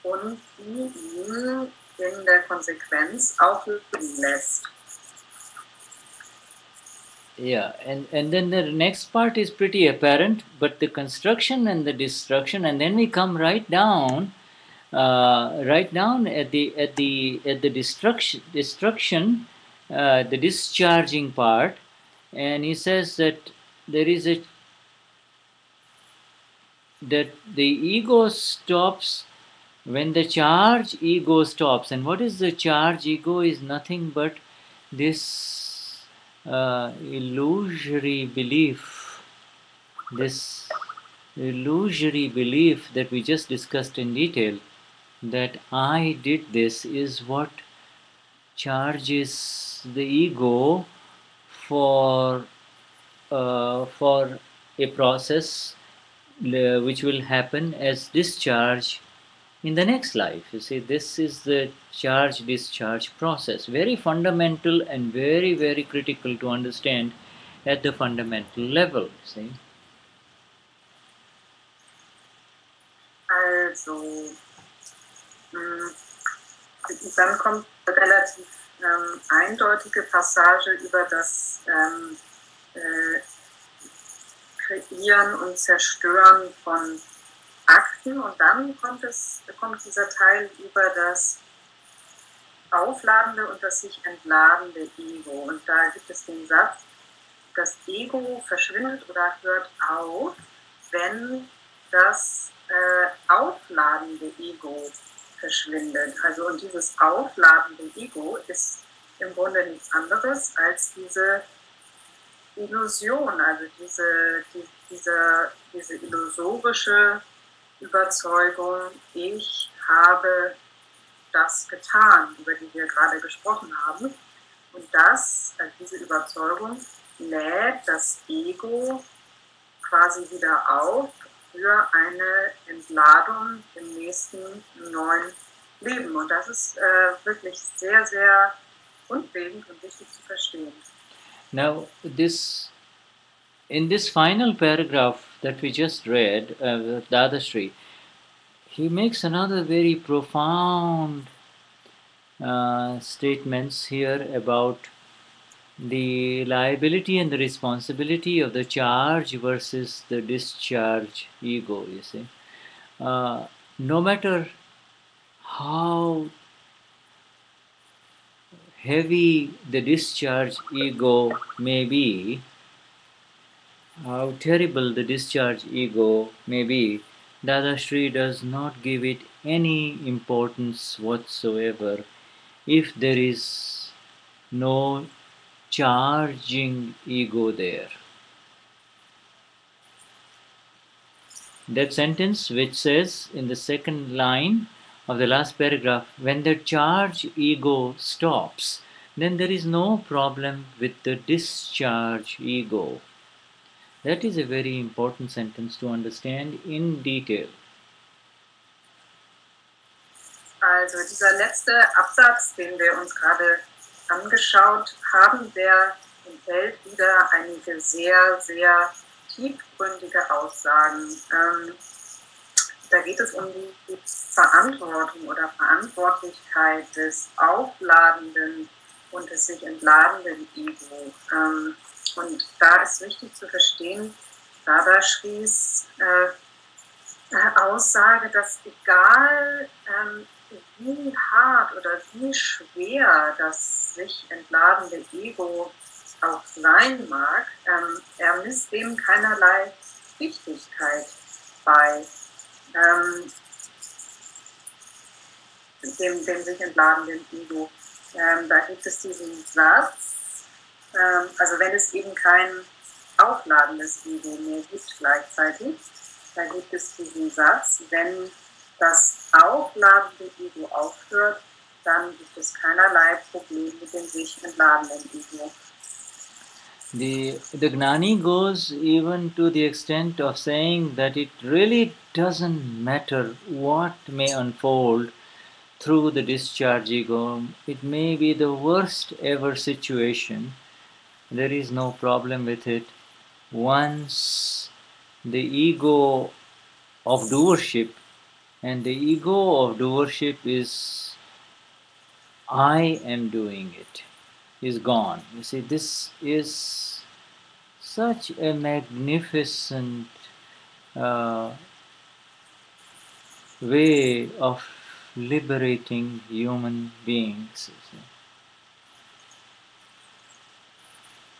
Speaker 2: und die ihn in der Konsequenz auch leben lässt.
Speaker 1: Yeah, and then the next part is pretty apparent, but the construction and the destruction, and then we come right down at the destruction, the discharging part, and he says that that the ego stops when the charge ego stops. And what is the charge ego? Is nothing but this illusory belief, that we just discussed in detail, that I did this, is what charges the ego for a process which will happen as discharge in the next life. You see, this is the charge discharge process, very fundamental and very, very critical to understand at the fundamental level. See?
Speaker 2: Also, dann kommt eine relativ eindeutige Passage über das Kreieren und Zerstören von Akten, und dann kommt dieser Teil über das aufladende und das sich entladende Ego. Und da gibt es den Satz, das Ego verschwindet oder hört auf, wenn das aufladende Ego verschwindet. Also, und dieses aufladende Ego ist im Grunde nichts anderes als diese Illusion, also diese illusorische Überzeugung, ich habe das getan, über die wir gerade gesprochen haben. Und diese Überzeugung lädt das Ego quasi wieder auf für eine Entladung im nächsten neuen Leben. Und das ist wirklich sehr, sehr grundlegend und wichtig zu verstehen.
Speaker 1: Now, in this final paragraph that we just read, Dadashri, he makes another very profound statements here about the liability and the responsibility of the charge versus the discharge ego, you see. No matter how heavy the discharge ego may be, how terrible the discharge ego may be, Dadashri does not give it any importance whatsoever if there is no charging ego there. That sentence which says in the second line of the last paragraph, when the charge ego stops, then there is no problem with the discharge ego. That is a very important sentence to understand in detail.
Speaker 2: Also dieser letzte Absatz, den wir uns gerade angeschaut haben, der enthält wieder einige sehr, sehr tiefgründige Aussagen. Da geht es um die Verantwortung oder Verantwortlichkeit des aufladenden und des sich entladenden Ego. Und da ist wichtig zu verstehen, Dadashris Aussage, dass egal wie hart oder wie schwer das sich entladende Ego auch sein mag, er misst dem keinerlei Wichtigkeit bei, dem sich entladenden Ego. Da gibt es diesen Satz, also wenn es eben kein aufladendes Ego mehr gibt gleichzeitig, da gibt es diesen Satz, wenn das aufladende Ego aufhört, dann gibt es keinerlei Problem mit dem sich entladenden Ego.
Speaker 1: The Gnani goes even to the extent of saying that it really doesn't matter what may unfold through the discharge ego. It may be the worst ever situation. There is no problem with it. Once the ego of doership, and the ego of doership is I am doing it, is gone. You see, this is such a magnificent way of liberating human beings.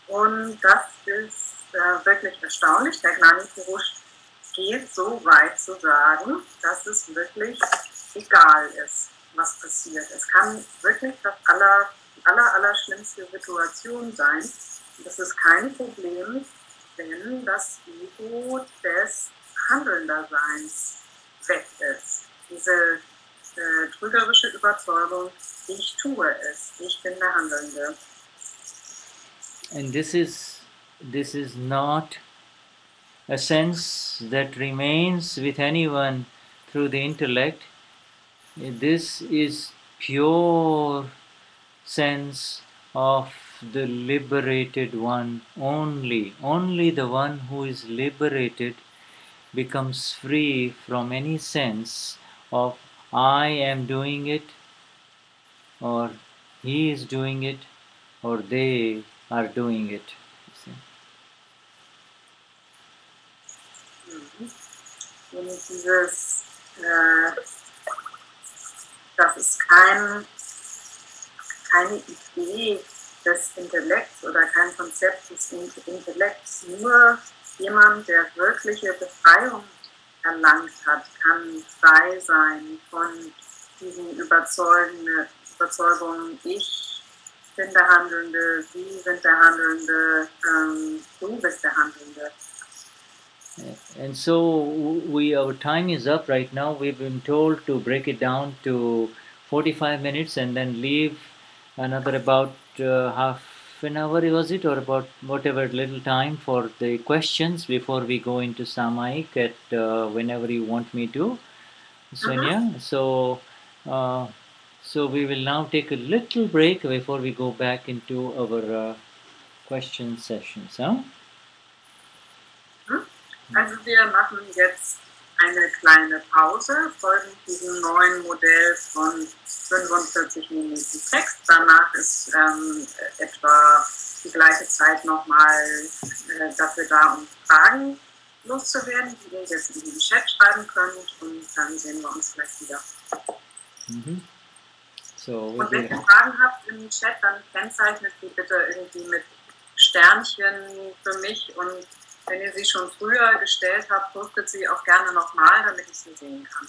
Speaker 2: Und das ist wirklich erstaunlich. Der Gnani Purush geht so weit zu sagen, dass es wirklich egal ist, was passiert. Es kann wirklich das allerschlimmste Situation sein. Und das ist kein Problem, wenn das Ego des Handelnderseins weg ist. Diese trügerische Überzeugung, ich tue es, ich bin der Handelnde.
Speaker 1: And this is not a sense that remains with anyone through the intellect. This is pure sense of the liberated one only. Only the one who is liberated becomes free from any sense of I am doing it, or he is doing it, or they are doing it.
Speaker 2: Und dieses, das ist keine Idee des Intellekts oder kein Konzept des Intellekts. Nur jemand, der wirkliche Befreiung erlangt hat, kann frei sein von diesen Überzeugungen, ich bin der Handelnde, Sie sind der Handelnde, du bist der Handelnde.
Speaker 1: And so our time is up right now. We've been told to break it down to 45 minutes and then leave another about half an hour was it, or about whatever little time for the questions before we go into Samaik at whenever you want me to, Swenja. Uh, so we will now take a little break before we go back into our question sessions. Huh?
Speaker 2: Also wir machen jetzt eine kleine Pause, folgen diesem neuen Modell von 45 Minuten Text. Danach ist etwa die gleiche Zeit nochmal dafür da, um Fragen loszuwerden, die ihr jetzt in den Chat schreiben könnt, und dann sehen wir uns gleich wieder.
Speaker 1: Mhm.
Speaker 2: Und wenn ihr Fragen habt im Chat, dann kennzeichnet die bitte irgendwie mit Sternchen für mich, und wenn ihr sie schon früher gestellt habt, postet sie auch gerne nochmal, damit ich sie sehen kann.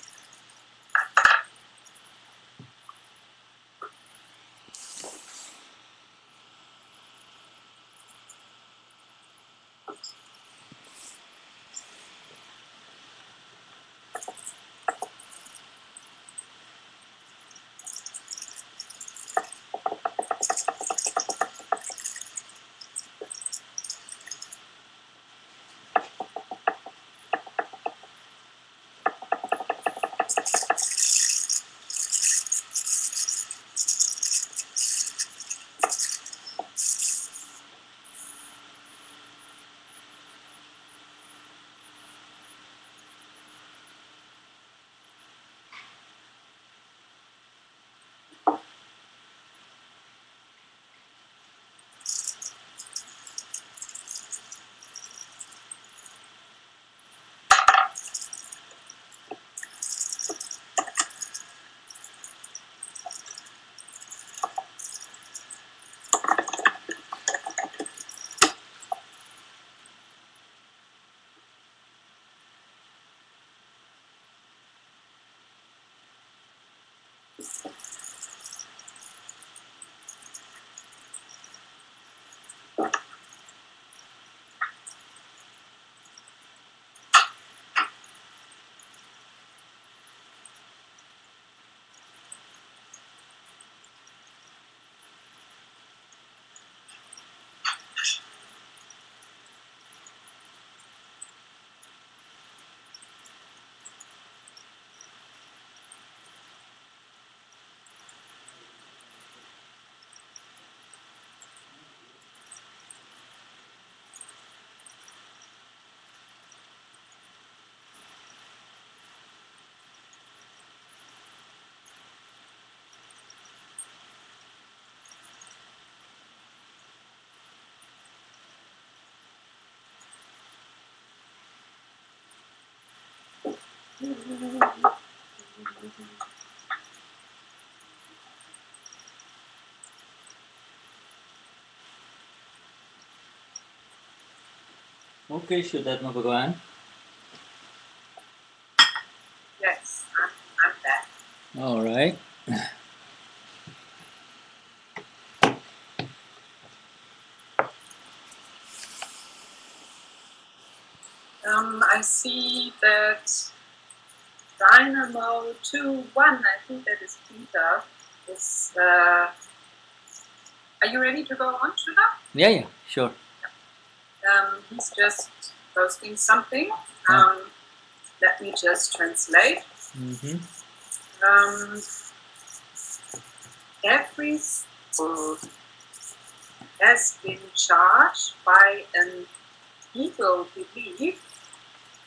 Speaker 1: Okay, Shuddhatma Bhagavan.
Speaker 2: Yes, I'm back.
Speaker 1: All right.
Speaker 2: I see that Dynamo 2-1, I think that is Peter, is... are you ready to go on, Shuddha?
Speaker 1: Yeah, sure.
Speaker 2: He's just posting something. Let me just translate. Every soul has been charged by an ego belief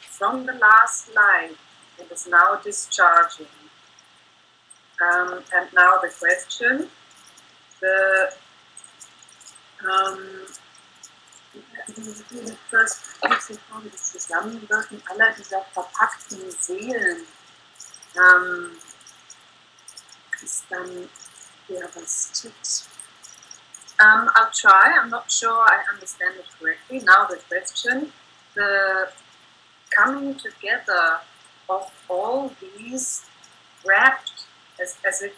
Speaker 2: from the last life and is now discharging. And now the question, das Zusammenwirken aller dieser verpackten Seelen ist dann Vyavasthit. I'll try. I'm not sure I understand it correctly. Now the question, the coming together of all these wrapped as if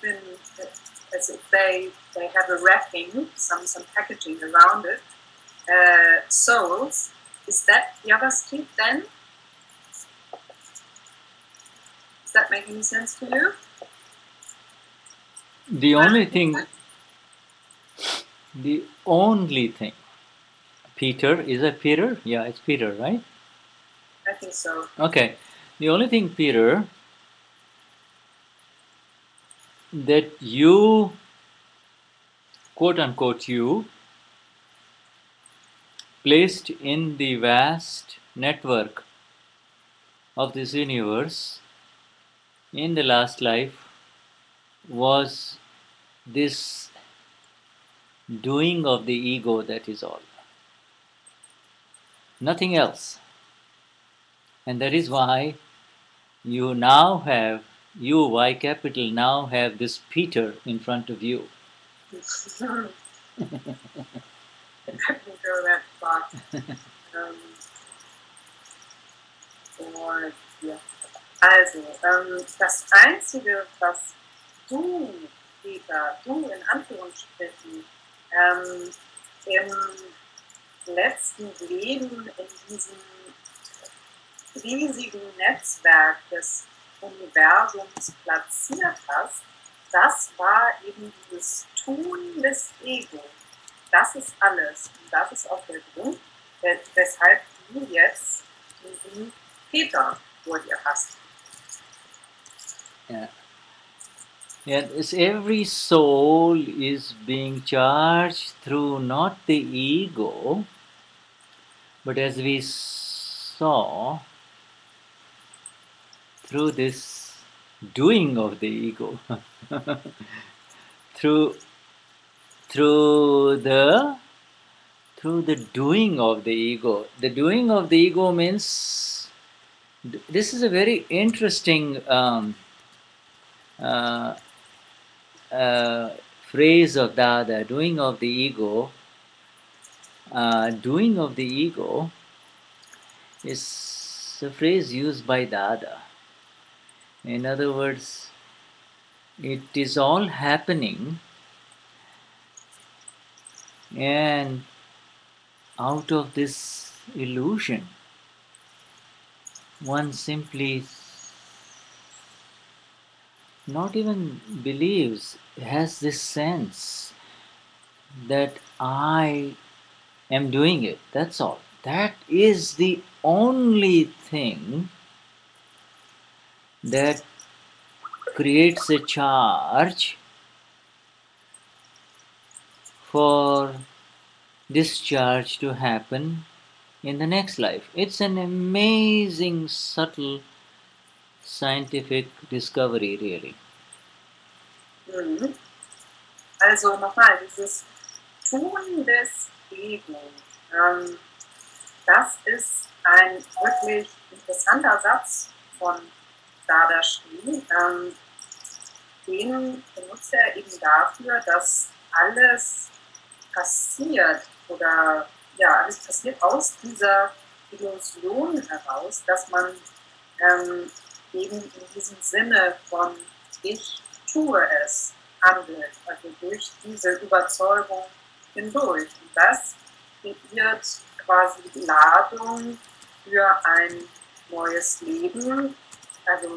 Speaker 2: they have a wrapping, some packaging around it, souls, is that Vyavasthit then? Does that make any sense to you?
Speaker 1: The only thing the only thing. Peter, is it Peter? Yeah, it's Peter, right?
Speaker 2: I think so.
Speaker 1: Okay. The only thing, Peter, that you, quote unquote, you, placed in the vast network of this universe in the last life was this doing of the ego, that is all. Nothing else. And that is why you now have, you, Y capital, now have this Peter in front of you.
Speaker 2: I can go that far. Und ja. Also, das Einzige, was du, Peter, du in Anführungsstrichen, im letzten Leben in diesem riesigen Netzwerk des Universums platziert hast, das war eben dieses Tun des Ego. Das ist alles. Und das ist auch der Grund, weshalb du jetzt diesen Peter vor dir hast.
Speaker 1: Yeah. Yeah, every soul is being charged through not the ego, but as we saw, through this doing of the ego, through the doing of the ego. The doing of the ego means, this is a very interesting phrase of Dada, doing of the ego. Doing of the ego is a phrase used by Dada. In other words, it is all happening, and out of this illusion, one simply not even believes, has this sense that I am doing it. That's all. That is the only thing that creates a charge for discharge to happen in the next life. It's an amazing, subtle scientific discovery, really.
Speaker 2: Mhm. Also nochmal, dieses Tun des Ego, das ist ein wirklich interessanter Satz von Dadashri. Den benutzt er eben dafür, dass alles passiert oder ja, alles passiert aus dieser Illusion heraus, dass man eben in diesem Sinne von ich tue es handelt, also durch diese Überzeugung hindurch. Und das kreiert quasi die Ladung für ein neues Leben, also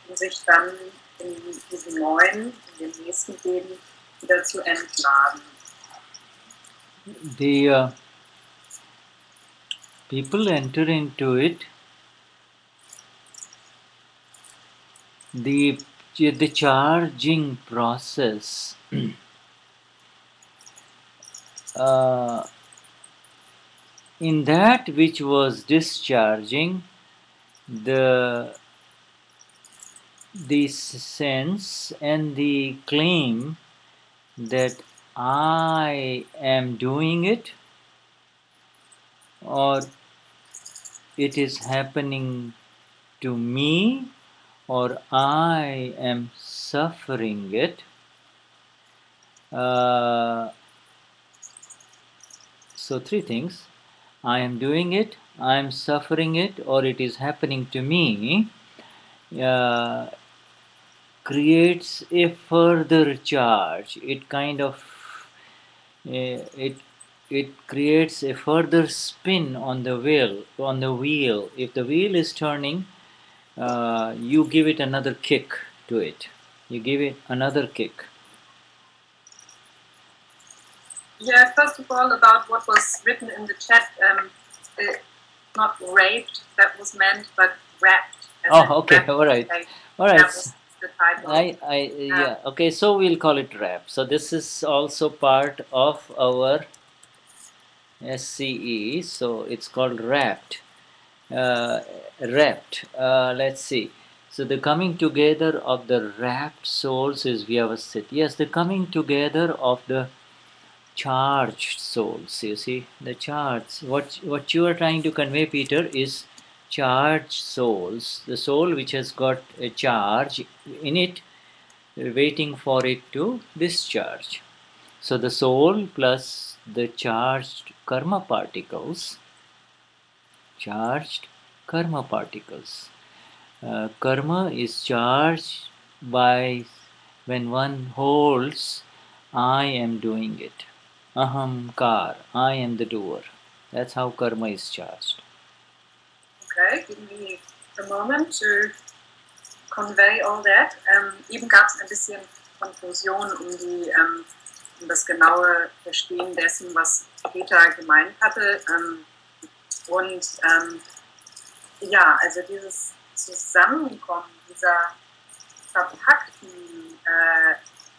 Speaker 2: um sich dann in diesem neuen, in dem nächsten Leben wieder zu entladen.
Speaker 1: The people enter into it, the charging process in that which was discharging, the sense and the claim that I am doing it, or it is happening to me, or I am suffering it. So three things: I am doing it, I am suffering it, or it is happening to me. Creates a further charge. It kind of it creates a further spin on the wheel. If the wheel is turning, you give it another kick to it. You give it another kick.
Speaker 2: Yeah, first of all, about what was written in the chat, not raped, that was meant, but wrapped.
Speaker 1: Oh, okay, all right, all right.
Speaker 2: That was the title.
Speaker 1: Yeah, okay, so we'll call it rap. So this is also part of our SCE, so it's called wrapped. Wrapped. Let's see. So the coming together of the wrapped souls is Vyavasthit. Yes, the coming together of the charged souls. You see, the charged. What you are trying to convey, Peter, is charged souls. The soul which has got a charge in it, waiting for it to discharge. So the soul plus the charged karma particles. Karma is charged by when one holds, I am doing it. Ahamkar, I am the doer. That's how karma is charged.
Speaker 2: Okay, give me a moment to convey all that. Eben gab es ein bisschen Konfusion um das genaue Verstehen dessen, was Peter gemeint hatte. Ja, also dieses Zusammenkommen dieser verpackten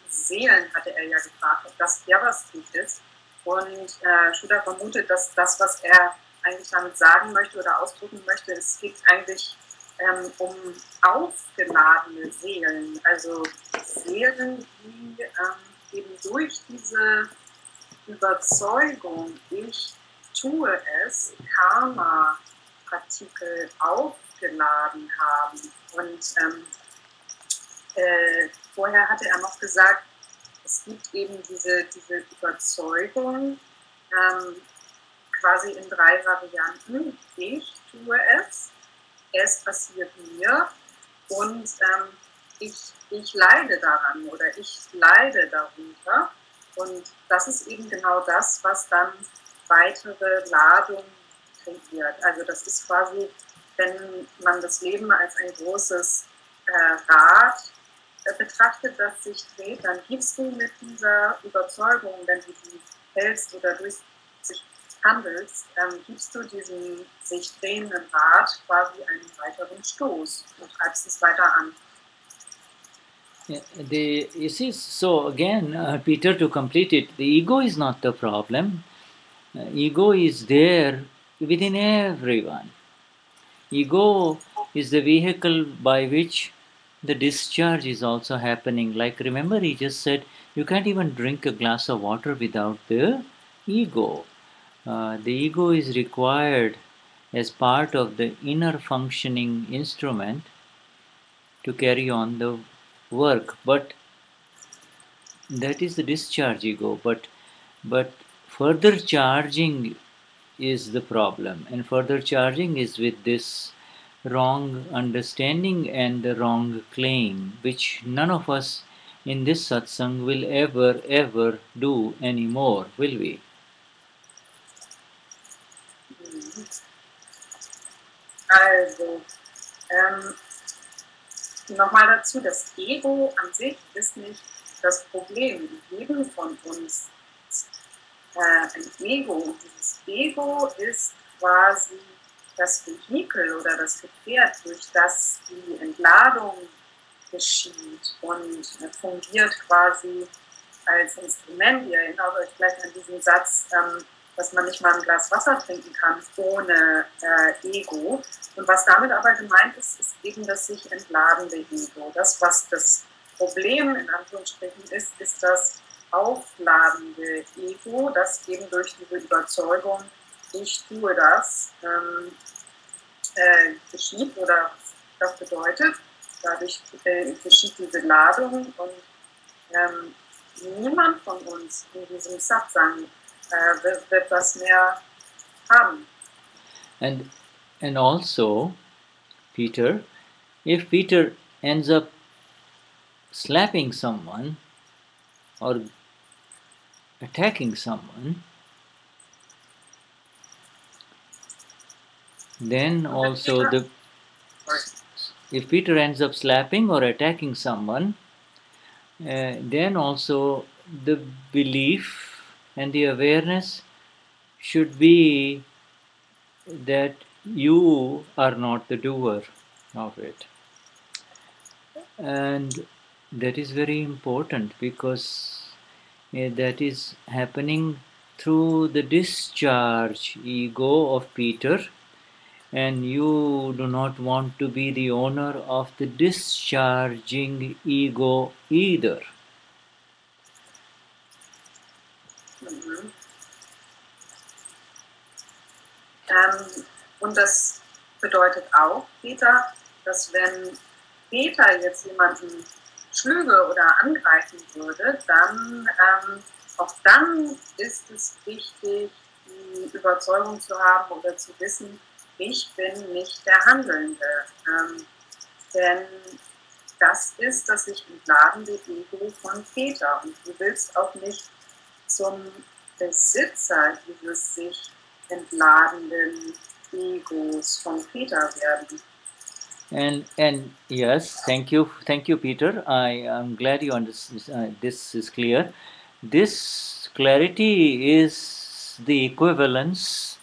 Speaker 2: Seelen, hatte er ja gefragt, ob das Vyavasthit ist. Und Shuddha vermutet, dass das, was er eigentlich damit sagen möchte oder ausdrücken möchte, es geht eigentlich um aufgeladene Seelen, also Seelen, die eben durch diese Überzeugung, ich tue es, Karma-Partikel aufgeladen haben. Und vorher hatte er noch gesagt, es gibt eben diese Überzeugung quasi in 3 Varianten. Ich tue es passiert mir und ich leide daran oder ich leide darunter. Und das ist eben genau das, was dann weitere Ladung kreiert. Also das ist quasi, wenn man das Leben als ein großes Rad betrachtet, das sich dreht, dann gibst du mit dieser Überzeugung, wenn du die hältst oder durch sich handelst, gibst du diesem sich drehenden Rad quasi einen weiteren Stoß und treibst es weiter an.
Speaker 1: Yeah, you see, so again, Peter, to complete it, the ego is not the problem. Ego is there within everyone. Ego is the vehicle by which the discharge is also happening. Like, remember, he just said you can't even drink a glass of water without the ego. The ego is required as part of the inner functioning instrument to carry on the work. But that is the discharge ego. But further charging is the problem, and further charging is with this wrong understanding and the wrong claim, which none of us in this satsang will ever do anymore, will we?
Speaker 2: Also, nochmal dazu, das Ego an sich ist nicht das Problem. Jedem von uns ein Ego. Dieses Ego ist quasi das Vehikel oder das Gefährt, durch das die Entladung geschieht und fungiert quasi als Instrument. Ihr erinnert euch vielleicht an diesen Satz, dass man nicht mal ein Glas Wasser trinken kann ohne Ego. Und was damit aber gemeint ist, ist eben das sich entladende Ego. Das, was das Problem in Anführungsstrichen ist, ist das aufladende Ego, das eben durch diese Überzeugung, ich tue das, geschieht oder das bedeutet. Dadurch geschieht diese Ladung und niemand von uns in diesem Satsang wird das mehr haben.
Speaker 1: And also, Peter, if Peter ends up slapping someone or attacking someone, then also if Peter ends up slapping or attacking someone, then also the belief And the awareness should be that you are not the doer of it. And that is very important because that is happening through the discharge ego of Peter, and you do not want to be the owner of the discharging ego either.
Speaker 2: Mhm. Und das bedeutet auch, Peter, dass wenn Peter jetzt jemanden schlüge oder angreifen würde, dann auch dann ist es wichtig, die Überzeugung zu haben oder zu wissen, ich bin nicht der Handelnde. Denn das ist das sich entladende Ego von Peter. Und du willst auch nicht zum Besitzer dieses sich entladenden Egos von Peter werden.
Speaker 1: And yes, thank you, Peter. I am glad you understand. This is clear. This clarity is the equivalence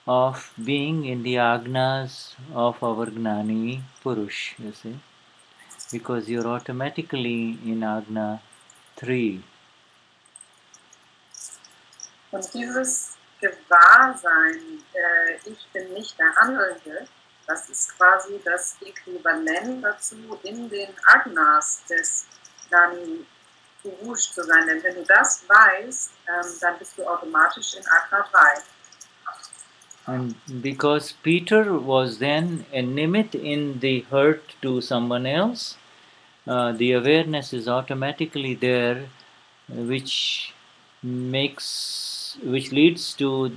Speaker 1: of being in the agnas of our Gnani Purush. You see, because you're automatically in Agna 3.
Speaker 2: Und dieses Gewahrsein, ich bin nicht der Handelnde, das ist quasi das Äquivalent dazu, in den Agnas des Gnani Purush zu sein. Denn wenn du das weißt, dann bist du automatisch in Agna 3.
Speaker 1: And because Peter was then a nimit in the hurt to someone else, the awareness is automatically there, which leads to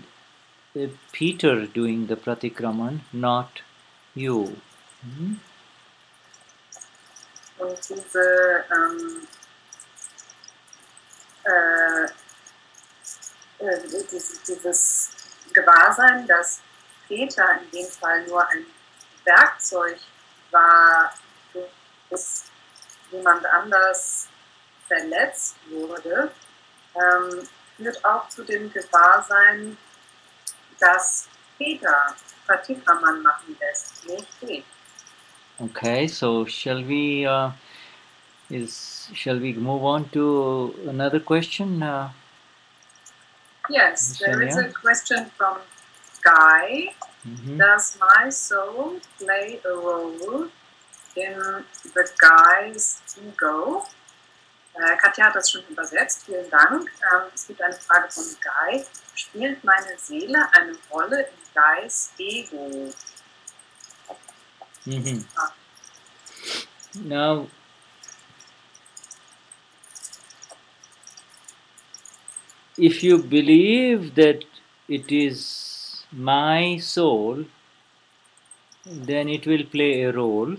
Speaker 1: Peter doing the pratikraman, not you. Mhm.
Speaker 2: Und dieses Gewahrsein, dass Peter in dem Fall nur ein Werkzeug war, bis jemand anders verletzt wurde, führt auch zu dem Gewahrsein, dass Peter Pratikraman machen lässt, nicht ich.
Speaker 1: Okay, so shall we move on to another question?
Speaker 2: Yes, there is
Speaker 1: Swenja?
Speaker 2: a question from Guy.
Speaker 1: Mhm.
Speaker 2: Does my soul play a role in the guy's ego? Katja hat das schon übersetzt, vielen Dank. Es gibt eine Frage von Guy. Spielt meine Seele eine Rolle in Guys Ego?
Speaker 1: Mhm. Now, if you believe that it is my soul, then it will play a role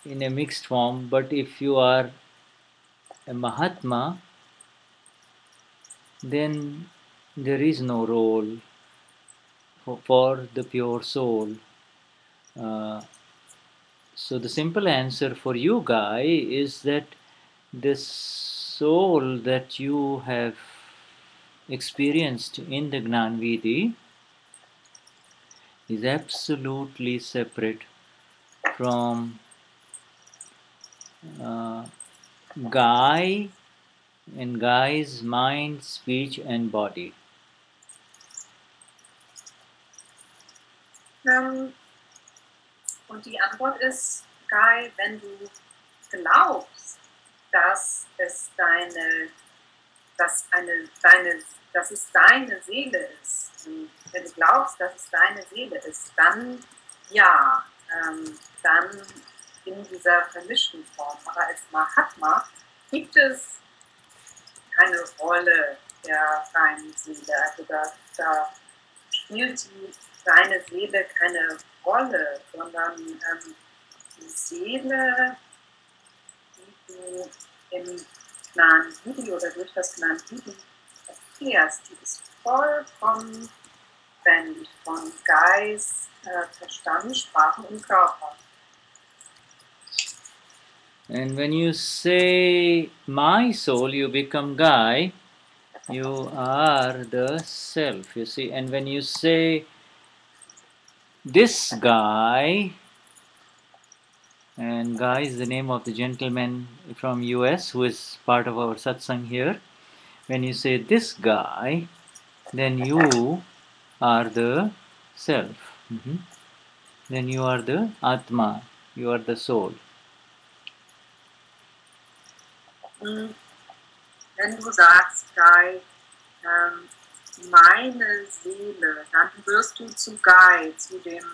Speaker 1: in a mixed form. But if you are a Mahatma, then there is no role for the pure soul. So the simple answer for you, Guy, is that the soul that you have experienced in the Gnanvidi is absolutely separate from Guy and Guy's mind, speech and body.
Speaker 2: Und die Antwort ist, Guy, wenn du glaubst, dass es deine Seele ist, wenn du glaubst, dass es deine Seele ist, dann ja, dann in dieser vermischten Form. Aber als Mahatma gibt es keine Rolle der reinen Seele. Also da spielt deine Seele keine Rolle, sondern die Seele, die du im Gnani oder durch das Gnani erfährst, die ist vollkommen trennt von Geist, Verstand, Sprache und Körper.
Speaker 1: And when you say my soul, you become Guy. You are the self, you see. And when you say this guy, and Guy is the name of the gentleman from US who is part of our satsang here. When you say this guy, then you are the self. Then you are the Atma, you are the soul.
Speaker 2: Wenn du sagst, Guy, meine Seele, dann wirst du zu Guy, zu dem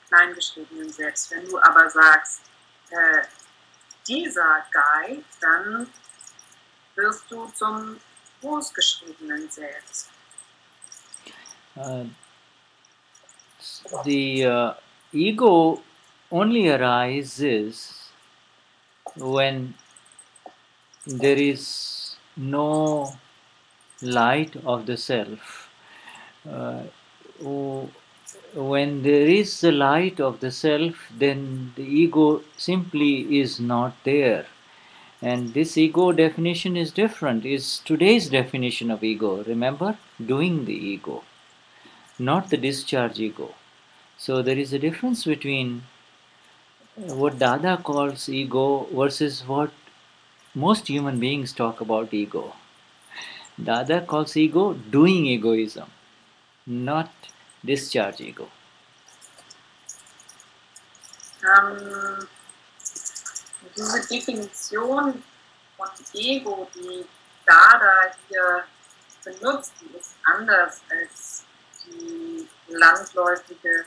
Speaker 2: kleingeschriebenen Selbst. Wenn du aber sagst, dieser Guy, dann wirst du zum großgeschriebenen Selbst.
Speaker 1: The ego only arises when there is no light of the self. When there is the light of the self, then the ego simply is not there. And this ego definition is different, is today's definition of ego. Remember? Doing the ego, not the discharge ego. So there is a difference between what Dada calls ego versus what most human beings talk about ego. Dada calls ego doing egoism, not discharge ego.
Speaker 2: Diese Definition von Ego, die Dada hier benutzt, die ist anders als die landläufige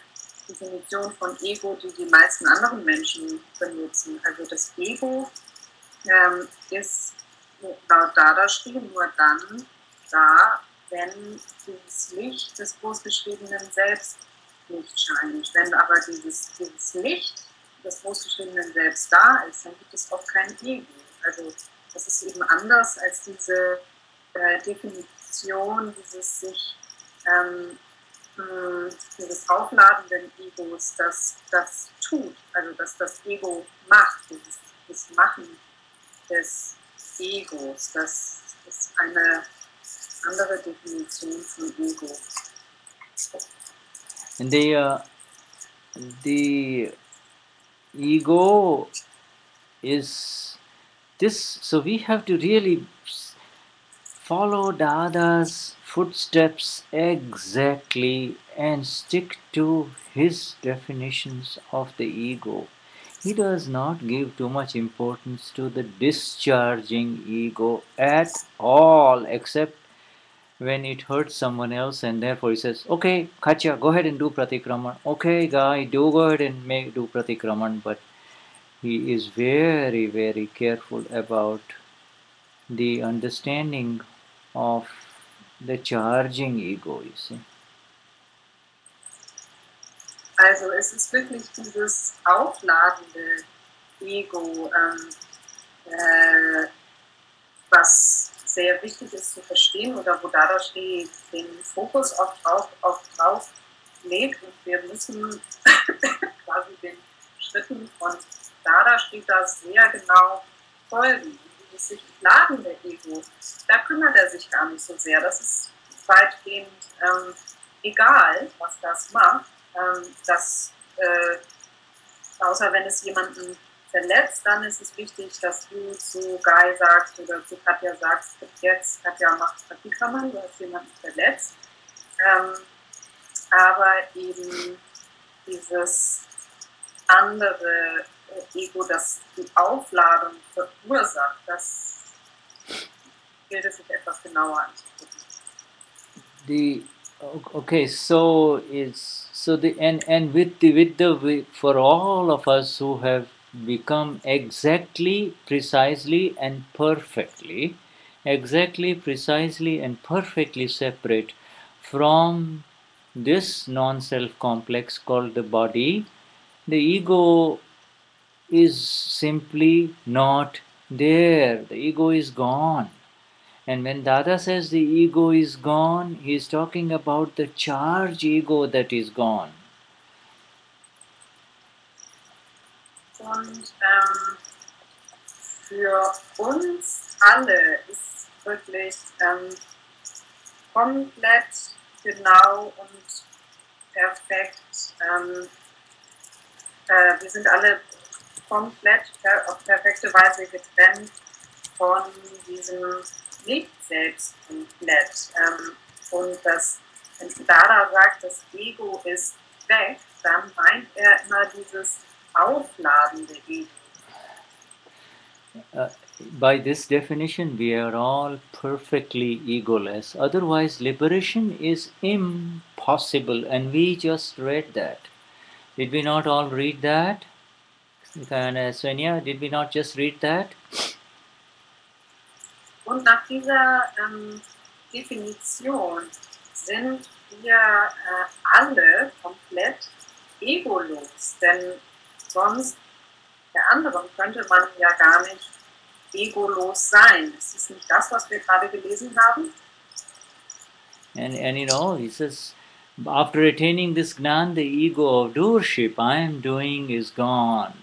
Speaker 2: Definition von Ego, die die meisten anderen Menschen benutzen. Also das Ego ist laut Dadashri nur dann da, wenn dieses Licht des großgeschriebenen Selbst nicht scheint. Wenn aber dieses Licht des großgeschriebenen Selbst da ist, dann gibt es auch kein Ego. Also das ist eben anders als diese Definition dieses sich dieses aufladenden Egos, das tut, also dass das Ego macht, das Machen des Egos, das ist eine andere Definition von Ego.
Speaker 1: And the ego is this, so we have to really follow Dada's footsteps exactly and stick to his definitions of the ego. He does not give too much importance to the discharging ego at all, except when it hurts someone else, and therefore he says, okay, Khatya, go ahead and do pratikraman. Okay, Guy, do go ahead and do pratikraman. But he is very, very careful about the understanding of the charging ego, you see.
Speaker 2: Also es ist wirklich dieses aufladende Ego, was sehr wichtig ist zu verstehen oder wo Dadashri den Fokus auch drauf legt, und wir müssen quasi den Schritten von Dadashri da sehr genau folgen. Dieses sich ladende Ego, da kümmert er sich gar nicht so sehr. Das ist weitgehend egal, was das macht. Außer wenn es jemanden verletzt, dann ist es wichtig, dass du zu Guy sagst oder zu Katja sagst, jetzt Katja macht Praktikraman, du hast jemanden verletzt. Aber eben dieses andere Ego, das die Aufladung verursacht, das gilt es sich etwas genauer anzugucken.
Speaker 1: Okay, so for all of us who have become exactly, precisely and perfectly separate from this non-self complex called the body, the ego is simply not there. The ego is gone. And when Dada says the ego is gone, he is talking about the charge ego that is gone.
Speaker 2: Und für uns alle ist wirklich komplett genau und perfekt. Wir sind alle komplett auf perfekte Weise getrennt von diesem Nicht-Selbst komplett. Und wenn Dada sagt, das Ego ist weg, dann meint er immer dieses aufladende Ego.
Speaker 1: By this definition, we are all perfectly egoless. Otherwise, liberation is impossible, and we just read that. Did we not all read that? Swenja, did we not just read that?
Speaker 2: Und nach dieser Definition sind wir alle komplett egolos, denn sonst der anderen könnte man ja gar nicht egolos sein. Ist das nicht das, was wir gerade gelesen haben?
Speaker 1: And you know, he says, after attaining this Gnan, the ego of doership, I am doing, is gone.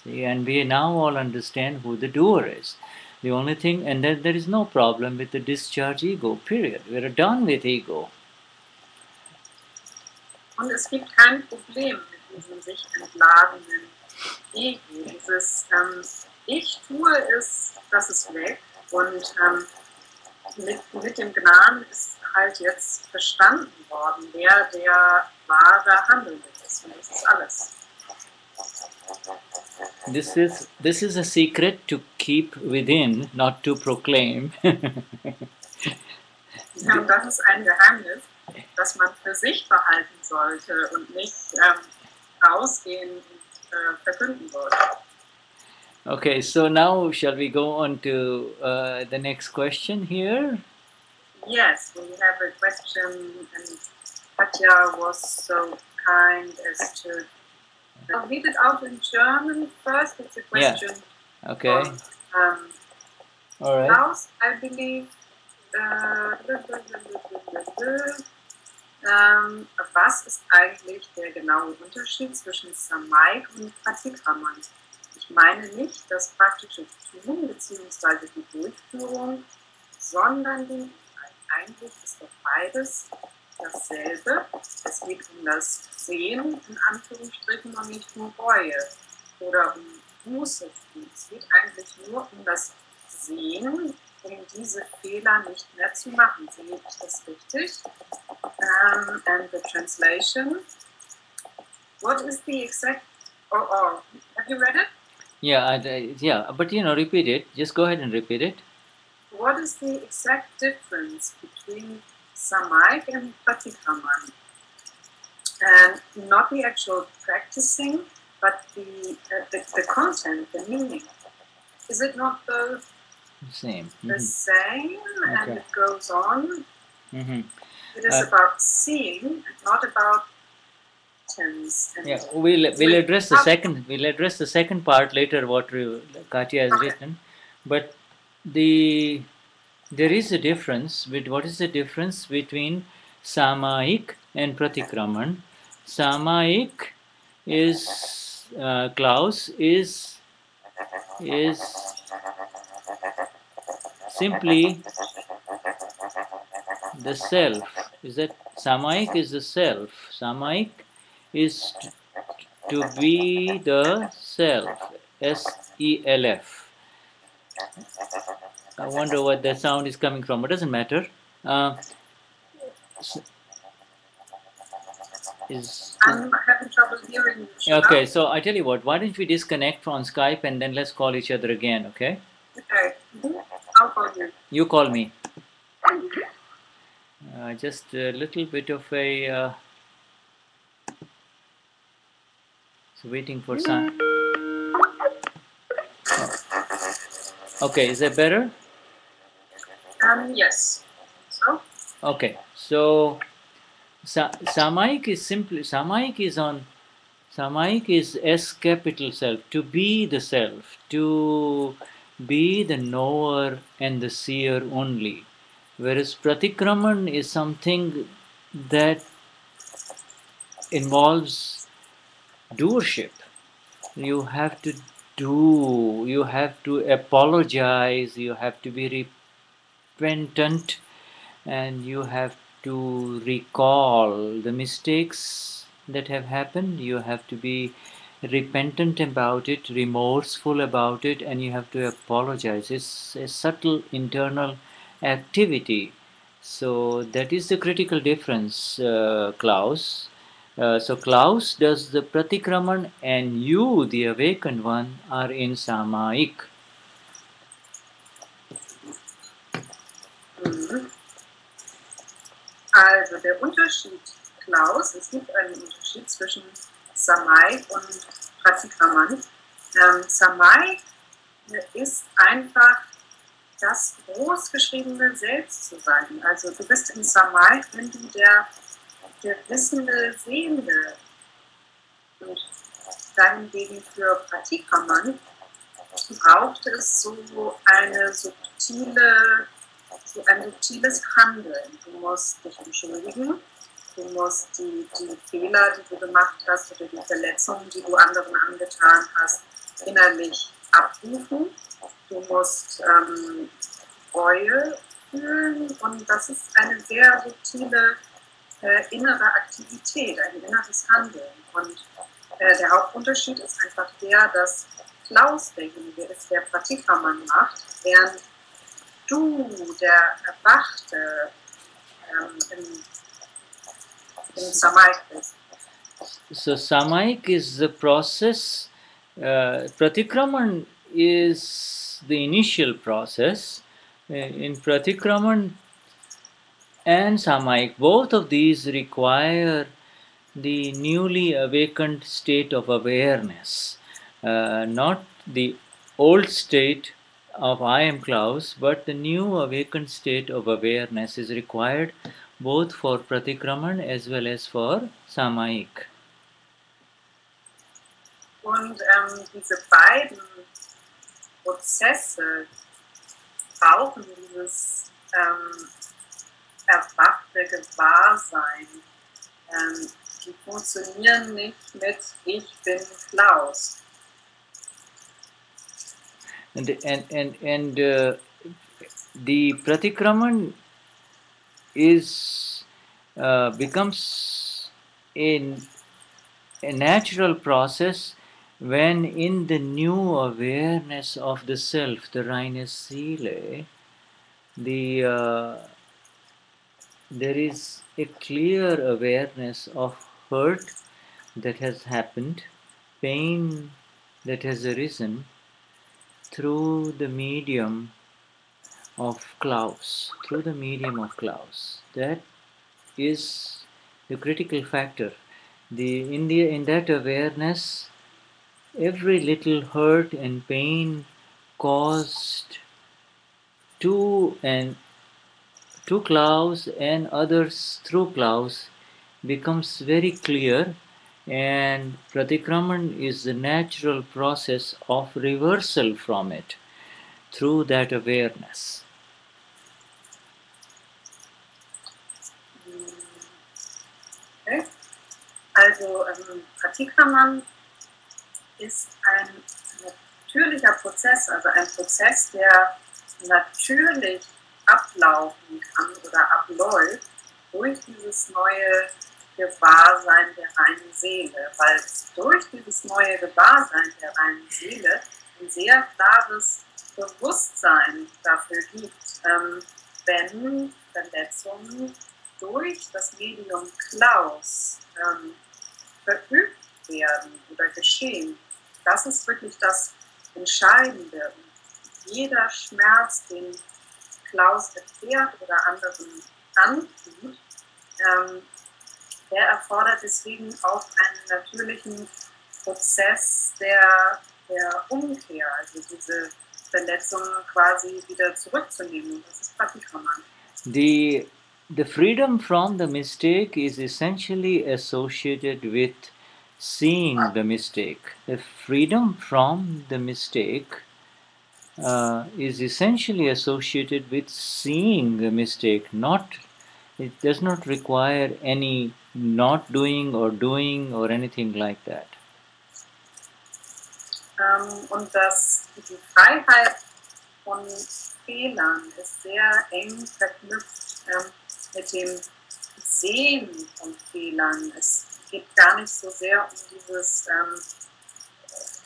Speaker 1: See, and we now all understand who the doer is. The only thing, and then there is no problem with the discharge ego, period. We are done with ego.
Speaker 2: Und es gibt kein Problem mit diesem sich entladenen Ego. Dieses Ich tue es, das ist weg. Und mit dem Gnan ist halt jetzt verstanden worden, wer der wahre Handelnde ist. Und das ist alles.
Speaker 1: This is a secret to keep within, not to proclaim.
Speaker 2: Ja, und das ist ein Geheimnis, das man für sich behalten sollte und nicht rausgehen und verkünden sollte.
Speaker 1: Okay, so now shall we go on to the next question here?
Speaker 2: Yes, we have a question, and Katja was so kind as to I'll read it out in German first. It's a question.
Speaker 1: Yeah. Okay.
Speaker 2: From,
Speaker 1: all right.
Speaker 2: Klaus, I believe. Was ist eigentlich der genaue Unterschied zwischen Samaik und Pratikraman? Ich meine nicht das praktische Tun bzw. die Durchführung, sondern den Inhalt. Eigentlich ist doch beides dasselbe. Es geht um das Sehen, in Anführungsstrichen, und nicht um Reue oder um Buße. Es geht eigentlich nur um das Sehen, um diese Fehler nicht mehr zu machen. Sehe ich das richtig? And the translation. What is the exact... Oh, have you read it?
Speaker 1: Yeah, but repeat it. Just go ahead and repeat it.
Speaker 2: What is the exact difference between Samaik and Pratikraman? And not the actual practicing, but the content, the meaning. Is it not both
Speaker 1: same?
Speaker 2: The same, and
Speaker 1: Okay.
Speaker 2: it goes on.
Speaker 1: Mm-hmm.
Speaker 2: It is about seeing, and not about tense. And
Speaker 1: Yeah, we'll address the second. We'll address the second part later. What Katya has written, but there is a difference. What is the difference between Samaik and Pratikraman? Samaik is Klaus is simply the self. Is that Samaik is the self? Samaik is to be the self. SELF. I wonder what the sound is coming from, but it doesn't matter.
Speaker 2: I'm having trouble hearing you.
Speaker 1: Okay, so I tell you what, why don't we disconnect from Skype and then let's call each other again, okay?
Speaker 2: Okay. I'll call you.
Speaker 1: You call me. Just a little bit of a... so waiting for some... Oh. Okay, is that better?
Speaker 2: Yes. So?
Speaker 1: Okay, so Samaik is simply... Samaik is S capital self, to be the self, to be the knower and the seer only. Whereas Pratikraman is something that involves doership. You have to do, you have to apologize, you have to be repentant, and you have to recall the mistakes that have happened. You have to be repentant about it, remorseful about it, and you have to apologize. It's a subtle internal activity. So that is the critical difference, Klaus. So Klaus does the pratikraman, and you, the awakened one, are in Samaik.
Speaker 2: Mhm. Also der Unterschied, Klaus, es gibt einen Unterschied zwischen Samai und Pratikraman. Samai ist einfach das großgeschriebene Selbst zu sein. Also du bist im Samai, wenn du der wissende, Sehende. Und dahingegen für Pratikraman braucht es so ein subtiles Handeln. Du musst dich entschuldigen, du musst die Fehler, die du gemacht hast, oder die Verletzungen, die du anderen angetan hast, innerlich abrufen. Du musst Reue fühlen, und das ist eine sehr subtile innere Aktivität, ein inneres Handeln. Und der Hauptunterschied ist einfach der, dass Klaus derjenige ist, der Pratikraman macht, während du, der Erwachte, im Samaik bist.
Speaker 1: So Samaik is the process. Pratikraman is the initial process. In Pratikraman and Samaik, both of these require the newly awakened state of awareness, not the old state of I am Klaus, but the new awakened state of awareness is required both for Pratikraman as well as for Samaik.
Speaker 2: Und diese beiden Prozesse brauchen dieses erwachte Gewahrsein. Die funktionieren nicht mit Ich bin Klaus.
Speaker 1: And the Pratikraman is becomes a natural process when in the new awareness of the self, the reines Seele, there is a clear awareness of hurt that has happened, pain that has arisen through the medium of Klaus, through the medium of Klaus. That is the critical factor. In that awareness, every little hurt and pain caused to Klaus and others through Klaus becomes very clear, and Pratikraman is the natural process of reversal from it through that awareness.
Speaker 2: Okay. Also Pratikraman ist ein natürlicher Prozess, also ein Prozess, der natürlich ablaufen kann oder abläuft durch dieses neue Gewahrsein der reinen Seele, weil es durch dieses neue Gewahrsein der reinen Seele ein sehr klares Bewusstsein dafür gibt, wenn Verletzungen durch das Medium Klaus verübt werden oder geschehen. Das ist wirklich das Entscheidende. Und jeder Schmerz, den Klaus erfährt oder anderen antut, der erfordert deswegen auch einen natürlichen Prozess der Umkehr, also diese Verletzungen quasi wieder zurückzunehmen. Und das ist Pratikraman.
Speaker 1: The freedom from the mistake is essentially associated with seeing the mistake. The freedom from the mistake is essentially associated with seeing the mistake. It does not require any not doing or doing or anything like that.
Speaker 2: Und dass die Freiheit von Fehlern ist sehr eng verknüpft mit dem Sehen von Fehlern. Es geht gar nicht so sehr um dieses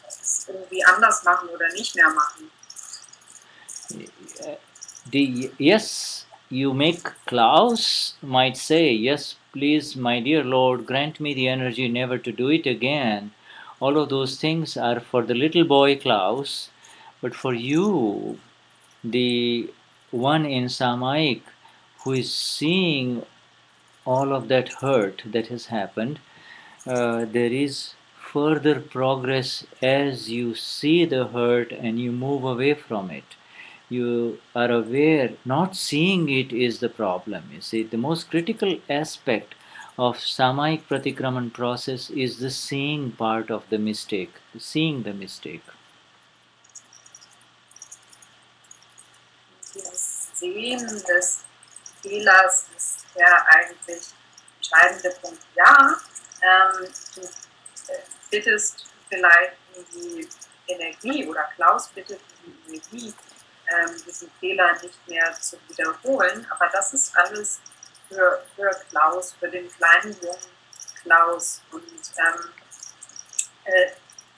Speaker 2: es irgendwie anders machen oder nicht mehr machen.
Speaker 1: Yes, you make Klaus might say, yes, please, my dear Lord, grant me the energy never to do it again. All of those things are for the little boy Klaus, but for you, the one in Samaik who is seeing all of that hurt that has happened, there is further progress as you see the hurt and you move away from it. You are aware, not seeing it is the problem. You see, the most critical aspect of Samaik Pratikraman process is the seeing part of the mistake, seeing the mistake.
Speaker 2: Dieses Sehen des Fehlers ist der eigentlich entscheidende Punkt. Ja, du bittest vielleicht um die Energie oder Klaus bittet um die Energie, diesen Fehler nicht mehr zu wiederholen, aber das ist alles für Klaus, für den kleinen jungen Klaus. Und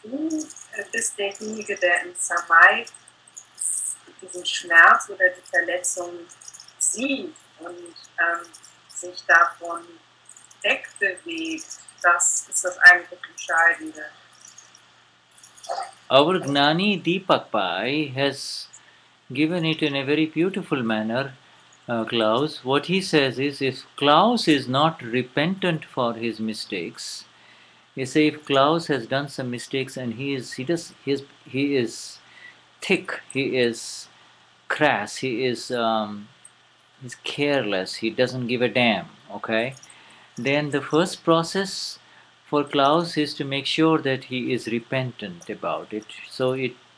Speaker 2: du bist derjenige, der im Samai diesen Schmerz oder die Verletzung sieht und sich davon wegbewegt. Das ist das eigentlich Entscheidende.
Speaker 1: Our Gnani Deepak Pai has given it in a very beautiful manner, Klaus. What he says is, if Klaus is not repentant for his mistakes, you say if Klaus has done some mistakes and he is thick, he is crass, he's careless, he doesn't give a damn. Okay, then the first process for Klaus is to make sure that he is repentant about it. So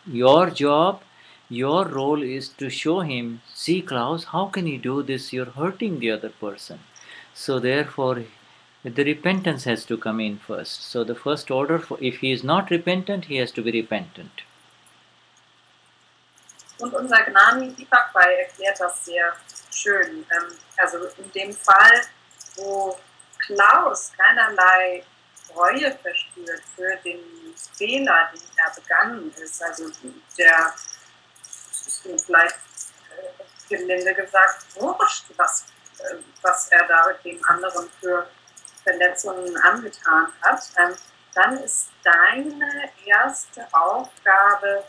Speaker 1: your job, your role is to show him, see Klaus, how can you do this? You're hurting the other person. So therefore, the repentance has to come in first. So the first order, if he is not repentant, he has to be repentant.
Speaker 2: Und unser Gnani Deepak Pai erklärt das sehr schön. Also in dem Fall, wo Klaus keinerlei Reue verspürt für den Fehler, den er begangen ist, also der ist ihm vielleicht gelinde gesagt wurscht, was er da dem anderen für Verletzungen angetan hat, dann ist deine erste Aufgabe,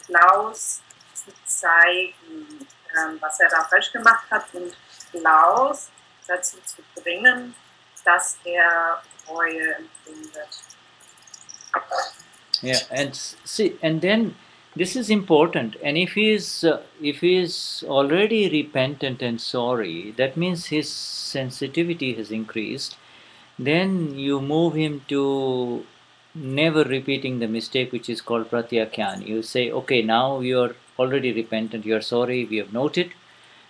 Speaker 2: Klaus zu zeigen, was er da falsch gemacht hat und Klaus dazu zu bringen, dass er Reue empfindet.
Speaker 1: Yeah, and see, and then this is important. And if he is already repentant and sorry, that means his sensitivity has increased. Then you move him to never repeating the mistake, which is called pratyakyan. You say, okay, now you are already repentant. You are sorry. We have noted.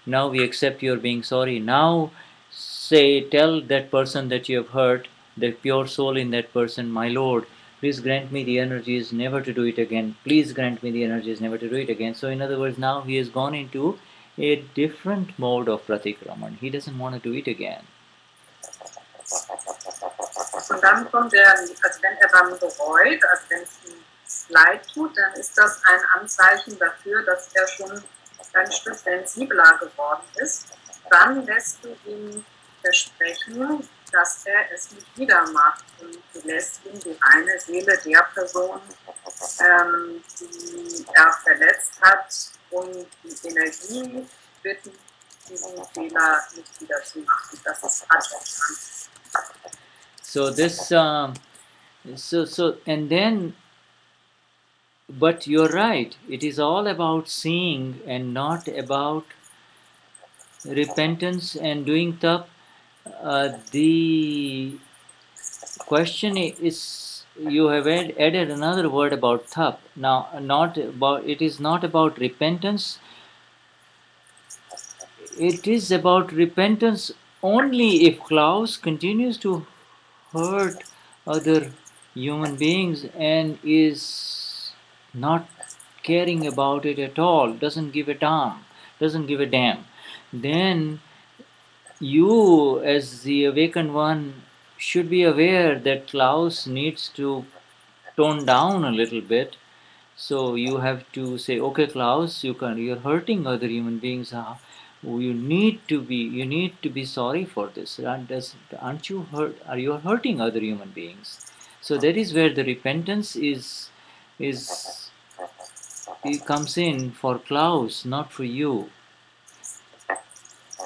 Speaker 1: Now we accept your being sorry. Now say, tell that person that you have hurt, the pure soul in that person, my Lord, please grant me the energies never to do it again. Please grant me the energies never to do it again. So, in other words, now he has gone into a different mode of pratikraman. He doesn't want to do it again.
Speaker 2: Und dann kommt er, also wenn er dann bereut, also wenn es ihm leid tut, dann ist das ein Anzeichen dafür, dass er schon ein Stück sensibler geworden ist. Dann lässt du ihm versprechen, dass er es nicht wieder macht. Und du lässt ihm die reine Seele der Person, die er verletzt hat, um die Energie bitten, diesen Fehler nicht wieder zu machen. Das ist Pratyakyan.
Speaker 1: So this, and then, but you're right. It is all about seeing and not about repentance and doing tap. The question is, you have added another word about tap. Now, it is not about repentance. It is about repentance only if Klaus continues to hurt other human beings and is not caring about it at all, doesn't give a damn, then you, as the awakened one, should be aware that Klaus needs to tone down a little bit. So you have to say, okay, Klaus, you're hurting other human beings. You need to be sorry for this. Aren't you hurt? Are you hurting other human beings? So that is where the repentance is it comes in for Klaus, not for you.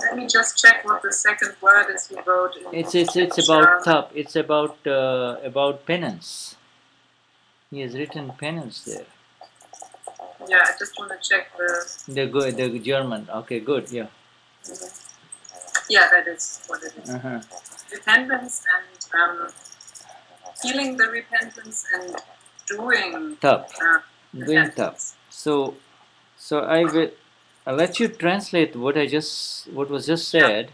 Speaker 2: Let me just check what the second word is you wrote in
Speaker 1: It's about
Speaker 2: German.
Speaker 1: tap. It's about penance. He has written penance there.
Speaker 2: Yeah, I just want to check
Speaker 1: The German. Okay, good. Yeah.
Speaker 2: Yeah, that is what it is.
Speaker 1: Uh-huh.
Speaker 2: Repentance and feeling the repentance and doing
Speaker 1: Tap. Doing tap.
Speaker 2: repentance.
Speaker 1: So I will. I'll let you translate what was just
Speaker 2: Ja.
Speaker 1: said.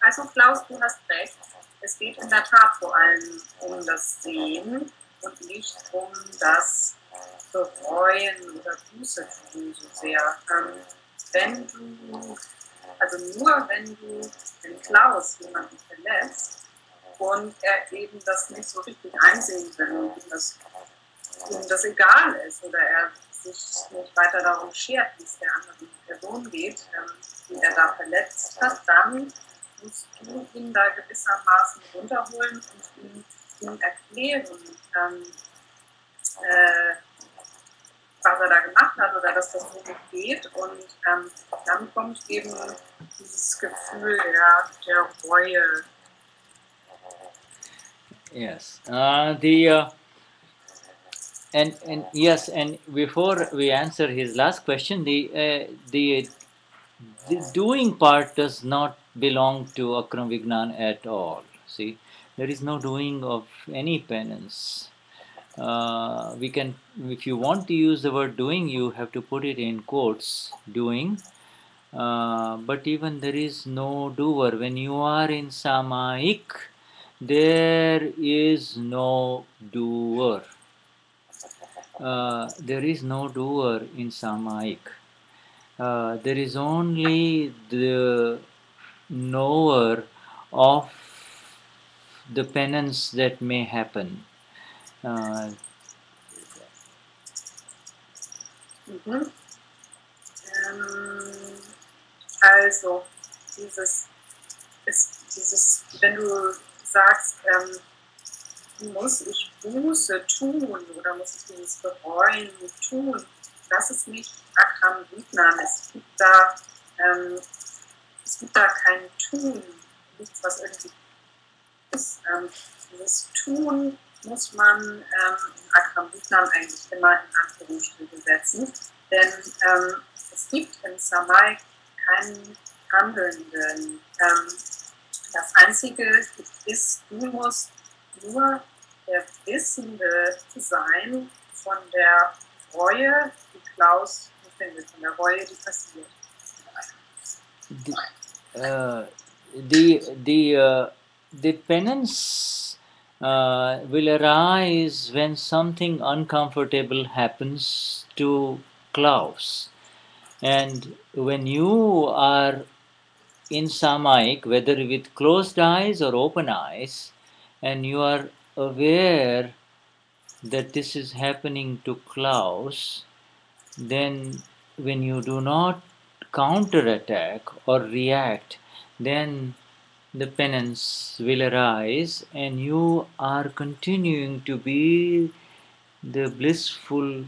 Speaker 2: Also Klaus, du hast recht. Es geht in der Tat vor allem um das Sehen und nicht um das Bereuen oder Buße tun so sehr. Wenn du, also nur wenn Klaus jemanden verletzt und er eben das nicht so richtig einsehen will und ihm das egal ist oder er sich nicht weiter darum schert, wie es der anderen Person geht, die er da verletzt hat, dann musst du ihn da gewissermaßen runterholen und ihm erklären, was er da gemacht hat oder dass das so nicht geht. Und dann kommt eben dieses Gefühl der Reue.
Speaker 1: Yes. And yes, and before we answer his last question, the doing part does not belong to Akram Vignan at all. See, there is no doing of any penance. We can, if you want to use the word doing, you have to put it in quotes, doing. But even there is no doer. When you are in Samaik, there is no doer. There is no doer in Samaik. There is only the knower of the penance that may happen.
Speaker 2: Also, wenn du sagst, muss ich Buße tun oder muss ich dieses Bereuen tun, das ist nicht Akram Vignan. Es gibt da kein Tun, nichts, was irgendwie ist. Dieses Tun muss man Akram Vignan eigentlich immer in Anführungsstriche setzen, denn es gibt im Samai keinen Handelnden. Das Einzige ist, du musst nur der Wissende sein von der Reue, die Klaus empfindet, von der Reue, die passiert.
Speaker 1: The penance will arise when something uncomfortable happens to Klaus. And when you are in Samaik, whether with closed eyes or open eyes, and you are aware that this is happening to Klaus, then when you do not counterattack or react, then the penance will arise and you are continuing to be the blissful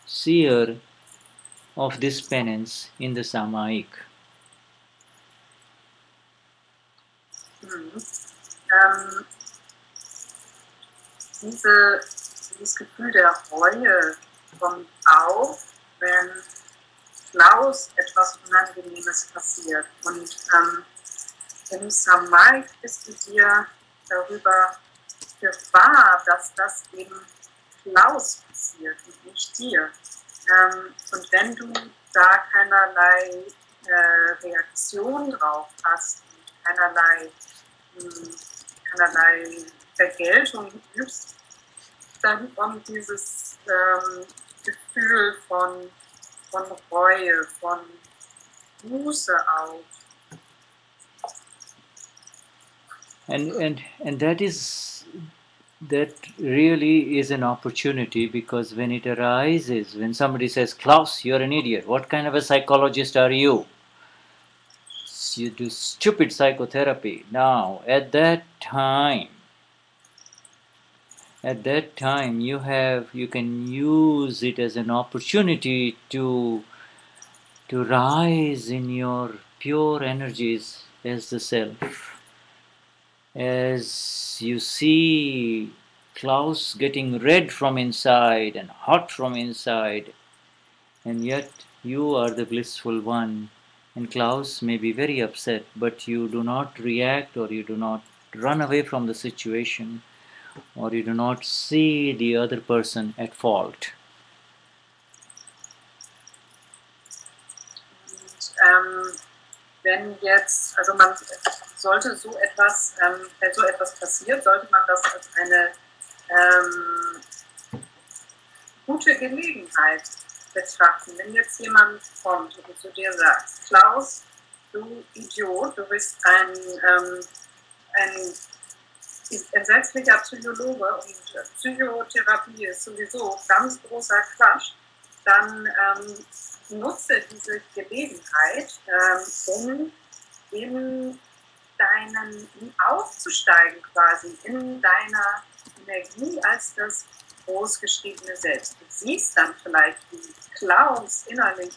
Speaker 1: seer of this penance in the Samaik.
Speaker 2: Dieses Gefühl der Reue kommt auf, wenn Klaus etwas Unangenehmes passiert. Und im Samaik bist du dir darüber gewahr, dass das eben Klaus passiert und nicht dir. Und wenn du da keinerlei Reaktion drauf hast, keinerlei Vergeltung übst, dann kommt dieses Gefühl von Reue, von Buße auf.
Speaker 1: And that really is an opportunity, because when it arises, when somebody says, Klaus, you're an idiot, what kind of a psychologist are you? You do stupid psychotherapy. Now, at that time you can use it as an opportunity to rise in your pure energies as the self. As you see Klaus getting red from inside and hot from inside, and yet you are the blissful one, and Klaus may be very upset, but you do not react, or you do not run away from the situation, or you do not see the other person at fault.
Speaker 2: Und wenn jetzt, also man sollte so etwas, wenn so etwas passiert, sollte man das als eine gute Gelegenheit betrachten. Wenn jetzt jemand kommt und zu dir sagt, Klaus, du Idiot, du bist ein entsetzlicher Psychologe und Psychotherapie ist sowieso ganz großer Quatsch, dann nutze diese Gelegenheit, um aufzusteigen quasi in deiner Energie als das großgeschriebene Selbst. Du siehst dann vielleicht, wie Klaus innerlich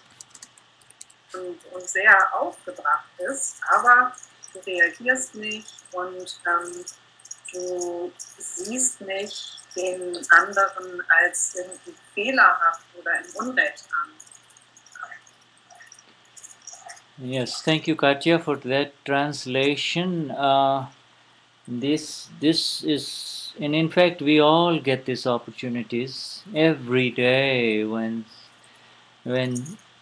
Speaker 2: und sehr aufgebracht ist, aber du reagierst nicht und du siehst nicht den anderen als irgendwie fehlerhaft oder im Unrecht an.
Speaker 1: Yes, thank you, Katya, for that translation. This is, and in fact, we all get these opportunities every day when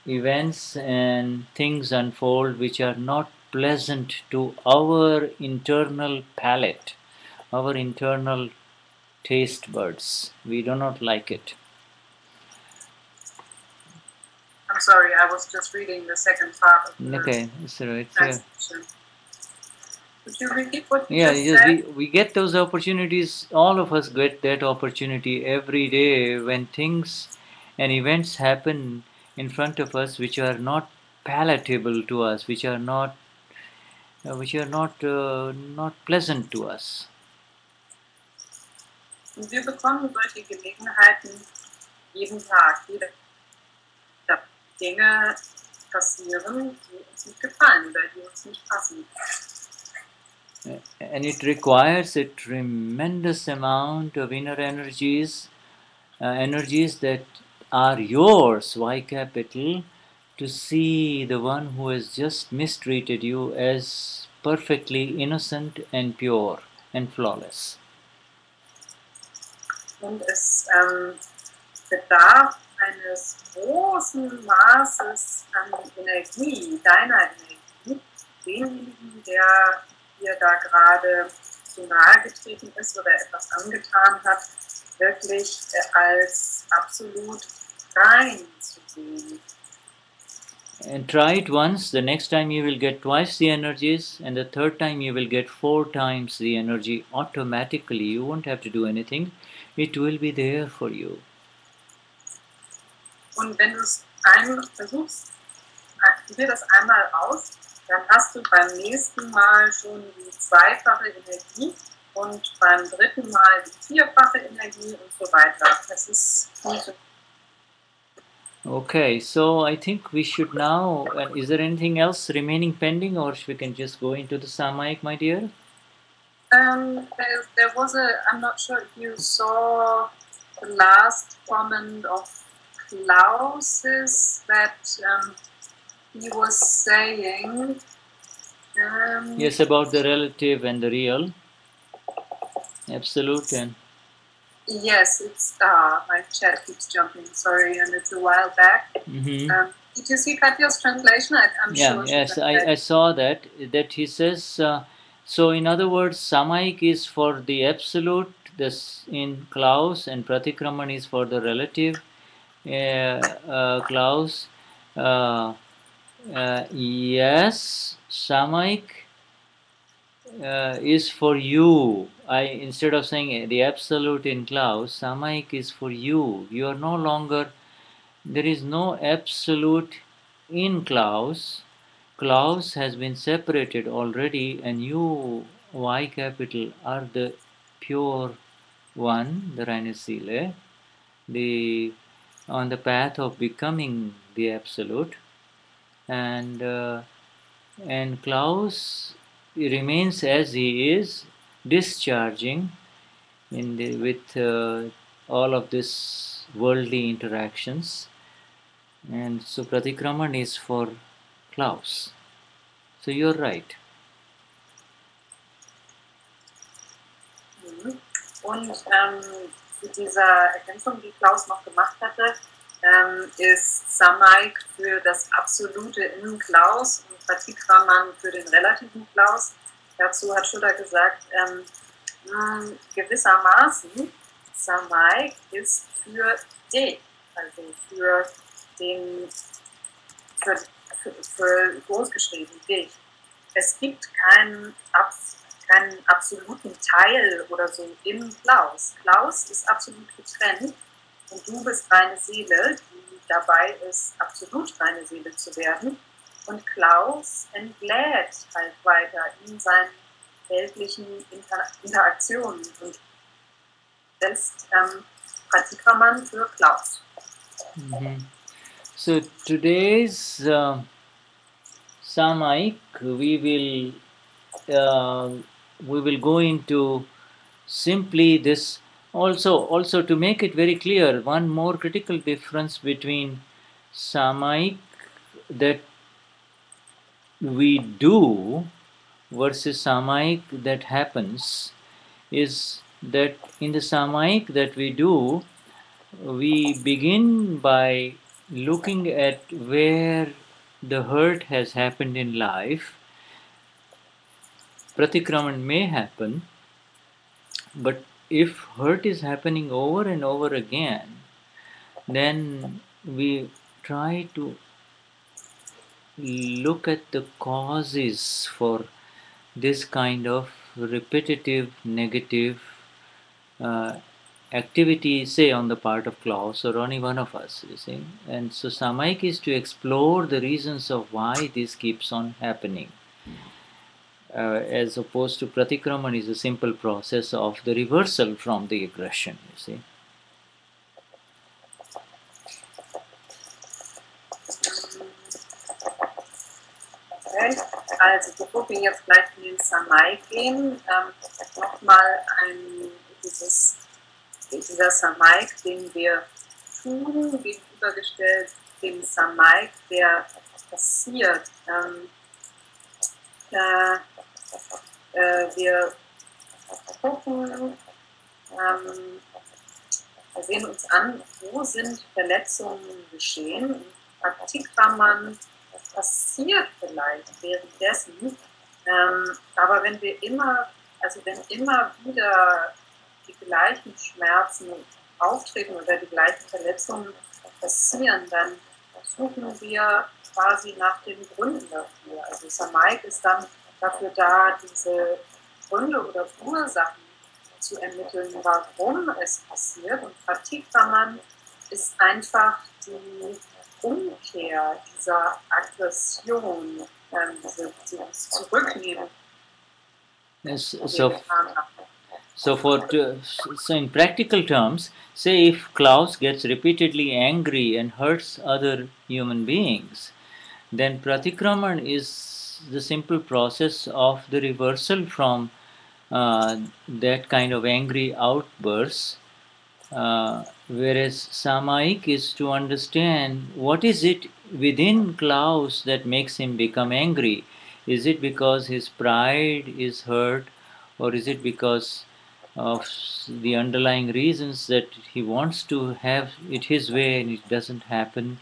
Speaker 1: events and things unfold which are not pleasant to our internal palate, our internal taste buds. We do not like it.
Speaker 2: I'm sorry, I was just reading the second part of the
Speaker 1: that's right.
Speaker 2: translation. Could you repeat what you
Speaker 1: just
Speaker 2: said?
Speaker 1: We get those opportunities. All of us get that opportunity every day when things and events happen in front of us which are not palatable to us, which are not not pleasant to us.
Speaker 2: Und wir bekommen solche Gelegenheiten jeden Tag. Dinge passieren, die uns nicht gefallen oder die uns nicht passen.
Speaker 1: And it requires a tremendous amount of inner energies that are yours, Y capital, to see the one who has just mistreated you as perfectly innocent and pure and flawless.
Speaker 2: Und es bedarf eines großen Maßes an Energie, deiner Energie, denjenigen, der dir da gerade zu nahe getreten ist oder etwas angetan hat, wirklich als absolut rein zu sehen.
Speaker 1: And try it once, the next time you will get twice the energies, and the third time you will get 4 times the energy automatically. You won't have to do anything. It will be there for you.
Speaker 2: Und wenn du es einmal versuchst, probier das einmal aus, dann hast du beim nächsten Mal schon die 2-fache Energie und beim 3. Mal die 4-fache Energie und so weiter. Das ist gut.
Speaker 1: Okay, so I think we should now, is there anything else remaining pending, or we can just go into the Samaik, my dear?
Speaker 2: There was I'm not sure if you saw the last comment of Klaus's that he was saying.
Speaker 1: Yes, about the relative and the real. Absolute. And
Speaker 2: yes, it's my chat keeps jumping. Sorry, and it's a while back.
Speaker 1: Mm-hmm.
Speaker 2: Did you see Katya's translation? I'm sure.
Speaker 1: Yes, I saw that he says. So, in other words, Samaik is for the absolute, this in Klaus, and Pratikraman is for the relative Klaus. Yes, Samaik is for you. Instead of saying the absolute in Klaus, Samaik is for you. You are no longer, there is no absolute in Klaus. Klaus has been separated already, and you, Y capital, are the pure one, the reine Seele, the on the path of becoming the absolute, and Klaus remains as he is, discharging with all of this worldly interactions, and so Pratikraman is for Klaus. So you're right.
Speaker 2: Und zu dieser Ergänzung, die Klaus noch gemacht hatte, ist Samaik für das absolute in Klaus und Pratikraman für den relativen Klaus. Dazu hat Shuddha gesagt, gewissermaßen Samaik ist für dich, also für den, für großgeschrieben dich. Es gibt keinen absoluten Teil oder so in Klaus. Klaus ist absolut getrennt und du bist reine Seele, die dabei ist, absolut reine Seele zu werden. Und Klaus entlädt halt weiter in seinen weltlichen Interaktionen und ist Pratikraman für Klaus.
Speaker 1: Mm-hmm. So today's Samaik, we will go into simply this. Also to make it very clear, one more critical difference between Samaik that we do versus Samaik that happens is that in the Samaik that we do, we begin by looking at where the hurt has happened in life. Pratikraman may happen, but if hurt is happening over and over again, then we try to look at the causes for this kind of repetitive negative activity, say on the part of Klaus or any one of us, you see. And so Samaik is to explore the reasons of why this keeps on happening. As opposed to Pratikraman is a simple process of the reversal from the aggression, you see.
Speaker 2: Okay. Also bevor wir jetzt gleich in den Samaik gehen, nochmal dieser Samaik, den wir tun, gegenübergestellt dem Samaik, der passiert. Wir gucken, wir sehen uns an, wo sind Verletzungen geschehen. Pratikraman passiert vielleicht währenddessen, aber wenn immer wieder die gleichen Schmerzen auftreten oder die gleichen Verletzungen passieren, dann suchen wir quasi nach den Gründen dafür. Also Samaik ist dann dafür da, diese Gründe oder Ursachen zu ermitteln, warum es passiert. Und Pratikraman ist einfach die Umkehr dieser Aggression, dieses Zurücknehmen.
Speaker 1: Yes, so in practical terms, say if Klaus gets repeatedly angry and hurts other human beings, then Pratikraman is the simple process of the reversal from that kind of angry outbursts. Whereas Samaik is to understand what is it within Klaus that makes him become angry. Is it because his pride is hurt, or is it because of the underlying reasons that he wants to have it his way and it doesn't happen,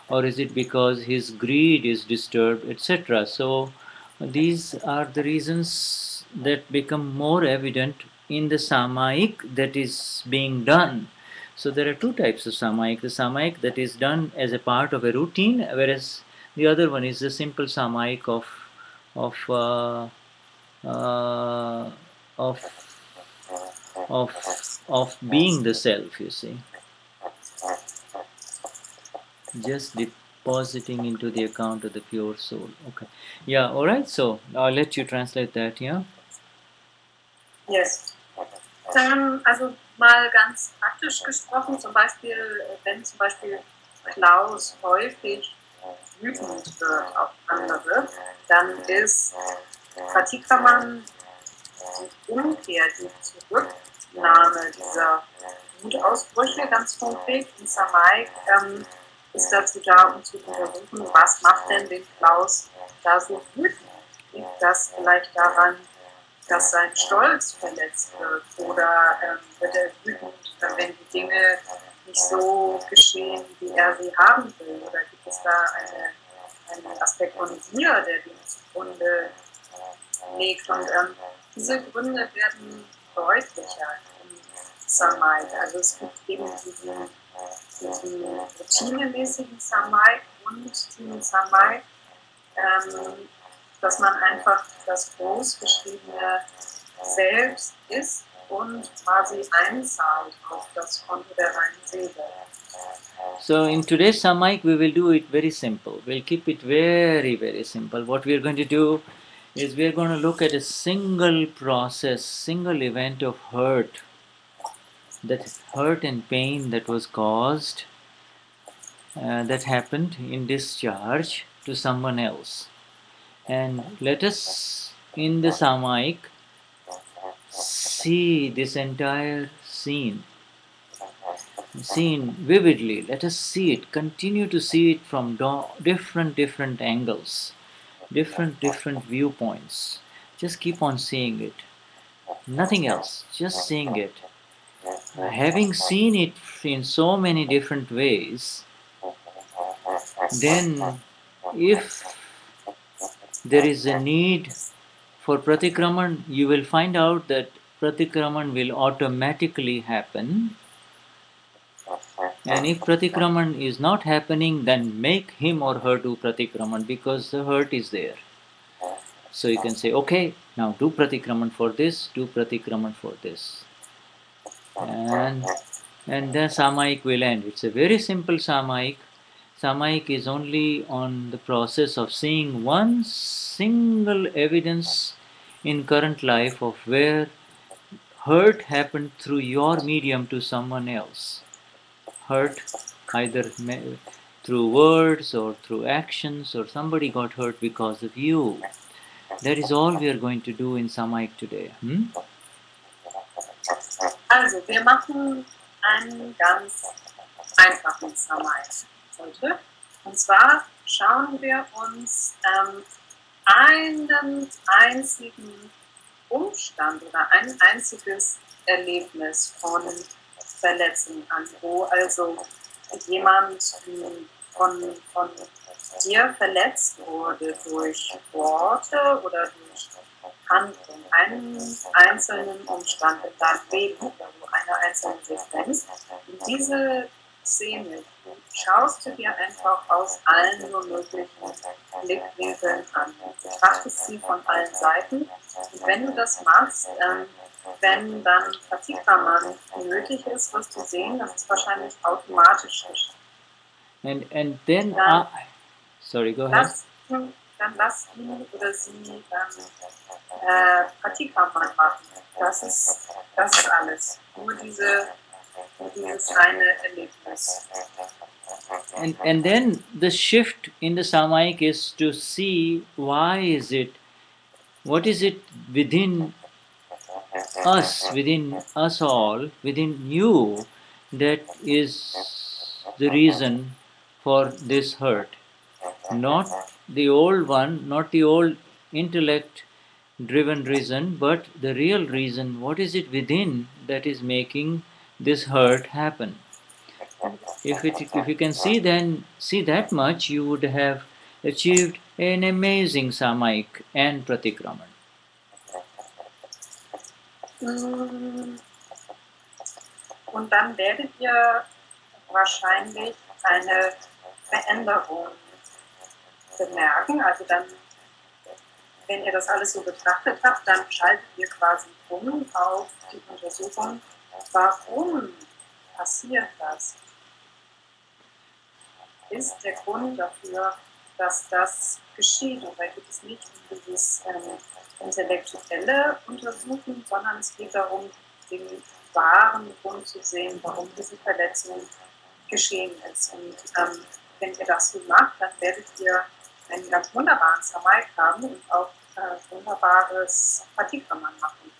Speaker 1: or is it because his greed is disturbed, etc. So these are the reasons that become more evident in the samayik that is being done. So there are two types of samayik. The samayik that is done as a part of a routine, whereas the other one is the simple samayik of uh, uh, of of being the self. You see, just depositing into the account of the pure soul. Okay, yeah, all right. So I'll let you translate that. Yeah.
Speaker 2: Yes. Also mal ganz praktisch gesprochen, zum Beispiel, wenn zum Beispiel Klaus häufig wütend wird auf andere, dann ist Pratikraman die Umkehr, die Zurücknahme dieser Wutausbrüche ganz konkret. Und Samai ist dazu da, um zu untersuchen, was macht denn den Klaus da so wütend? Liegt das vielleicht daran, dass sein Stolz verletzt wird oder wird er wütend, wenn die Dinge nicht so geschehen, wie er sie haben will? Oder gibt es da einen Aspekt von dir, der dem zugrunde legt? Und diese Gründe werden deutlicher im Samai. Also es gibt eben diesen routinemäßigen Samai und den Samai, dass man einfach das großgeschriebene Selbst ist und quasi einzahlt auf das Konto der reinen Seele.
Speaker 1: So in today's Samayik, we will do it very simple. We'll keep it very, very simple. What we are going to do is we are going to look at a single process, single event of hurt, that hurt and pain that was caused, that happened in discharge to someone else. And let us, in the Samayik, see this entire scene vividly. Let us see it, continue to see it from different angles, different viewpoints. Just keep on seeing it, nothing else, just seeing it. Having seen it in so many different ways, then if there is a need for pratikraman, you will find out that pratikraman will automatically happen. And if pratikraman is not happening, then make him or her do pratikraman, because the hurt is there. So you can say, okay, now do pratikraman for this, do pratikraman for this. And then Samayik will end. It's a very simple Samayik. Samayik is only on the process of seeing one single evidence in current life of where hurt happened through your medium to someone else. Hurt either through words or through actions, or somebody got hurt because of you. That is all we are going to do in Samayik today.
Speaker 2: Also, wir machen einen ganz einfachen Samai heute. Und zwar schauen wir uns einen einzigen Umstand oder ein einziges Erlebnis von Verletzung an, wo also jemand von dir verletzt wurde durch Worte oder durch Handlung, einen einzelnen Umstand in deinem Leben oder so eine einzelne Sequenz. Und diese Szene schaust du dir einfach aus allen nur möglichen Blickwinkeln an. Du betrachtest sie von allen Seiten. Und wenn du das machst, wenn dann Pratikraman nötig ist, wirst du sehen, dass es wahrscheinlich automatisch ist.
Speaker 1: And then, sorry, go ahead.
Speaker 2: Dann lass ihn oder sie Pratikraman machen. Das ist alles. Nur dieses reine Erlebnis.
Speaker 1: And then the shift in the Samayik is to see what is it within us all, within you, that is the reason for this hurt. Not the old one, not the old intellect driven reason, but the real reason. What is it within that is making this hurt happen? If you can see that much, you would have achieved an amazing Samayik and Pratikraman.
Speaker 2: Und dann werdet ihr wahrscheinlich eine Veränderung bemerken. Also dann, wenn ihr das alles so betrachtet habt, dann schaltet ihr quasi um auf die Untersuchung, warum passiert das? Ist der Grund dafür, dass das geschieht? Und da geht es nicht um dieses intellektuelle Untersuchen, sondern es geht darum, den wahren Grund zu sehen, warum diese Verletzung geschehen ist. Und wenn ihr das so macht, dann werdet ihr einen ganz wunderbaren Samaik haben und auch wunderbares Patikraman machen.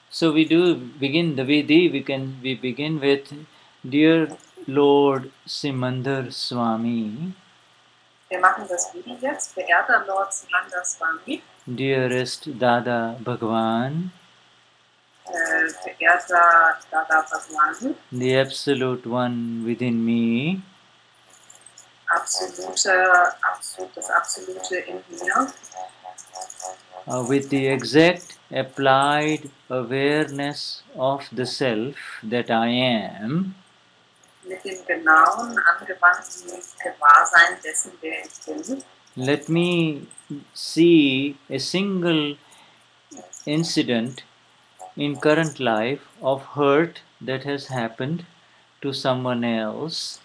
Speaker 1: So we do begin the Vedi, we begin with Dear Lord Simandar Swami,
Speaker 2: Wir machen das Video jetzt. Verehrter Lord Simandar Swami,
Speaker 1: dearest Dada Bhagwan,
Speaker 2: verehrter Dada Bhagwan,
Speaker 1: the Absolute One within me,
Speaker 2: das Absolute in mir,
Speaker 1: with the exact applied awareness of the Self that I am,
Speaker 2: mit dem genauen, angewandten Gewahrsein dessen, wer ich bin.
Speaker 1: let me see a single incident in current life of hurt that has happened to someone else.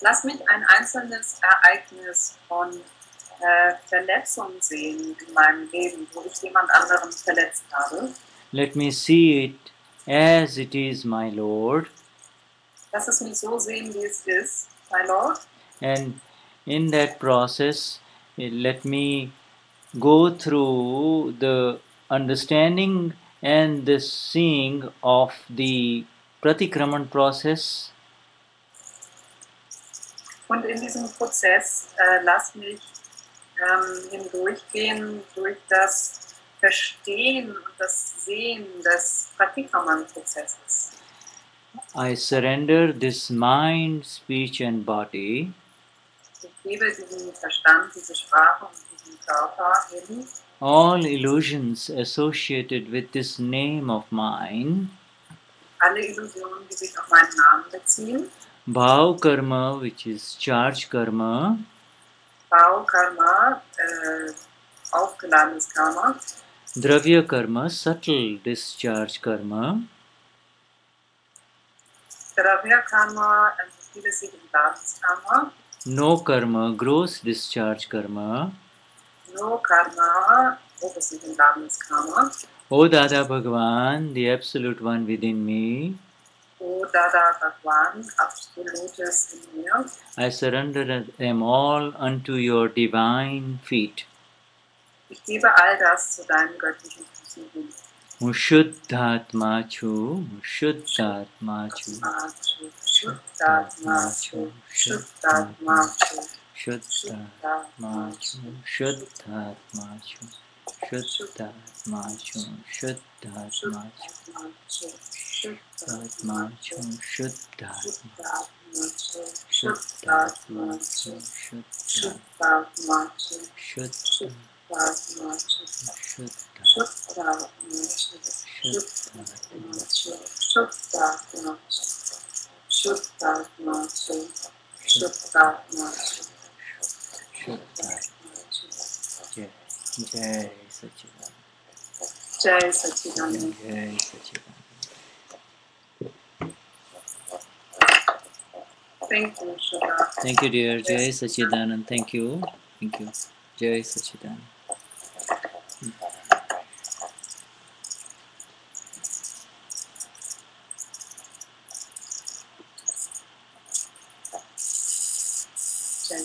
Speaker 2: Lass mich ein einzelnes Ereignis von Verletzung sehen in meinem Leben, wo ich jemand anderen verletzt habe.
Speaker 1: Let me see it as it is, my Lord.
Speaker 2: Lass es mich so sehen, wie es ist, my Lord.
Speaker 1: And in that process, let me go through the understanding and the seeing of the Pratikraman process.
Speaker 2: Und in diesem Prozess lass mich hindurchgehen durch das Verstehen und das Sehen des Pratikraman-Prozesses.
Speaker 1: I surrender this mind, speech and body
Speaker 2: Ich gebe diesem Verstand, diese Sprache und diesem Körper hin.
Speaker 1: all illusions associated with this name of mine,
Speaker 2: Alle Illusionen, die sich auf meinen Namen beziehen.
Speaker 1: Bhav karma, which is charge karma,
Speaker 2: Bau-Karma, aufgeladenes Karma.
Speaker 1: Dravya karma, subtle discharge karma,
Speaker 2: Dravya-Karma, subtiles Karma.
Speaker 1: no karma, gross discharge karma.
Speaker 2: No Karma, oberes Karma.
Speaker 1: O Dada Bhagwan, the Absolute One within me,
Speaker 2: O Dada Bhagwan, Absolutes in mir.
Speaker 1: I surrender them all unto your divine feet.
Speaker 2: Ich gebe all das zu deinen göttlichen Füßen hin.
Speaker 1: Shuddhatma chu, Shuddhatma chu,
Speaker 2: Shuddhatma chu, Shuddhatma chu,
Speaker 1: Shuddhatma chu, Shuddhatma chu, Shuddhatma chu, Shuddhatma chu, Shuddhatma chu, Shuddhatma, Shuddhatma chu, Shuddhatma, Shuddhatma chu, Jai Sachidanand.
Speaker 2: Jai Sachidanand.
Speaker 1: Jai Sachidanand.
Speaker 2: Thank you, Shuddha.
Speaker 1: Thank you, dear. Jai Sachidanand. Thank you. Thank you. Jai Sachidanand.
Speaker 2: Jai.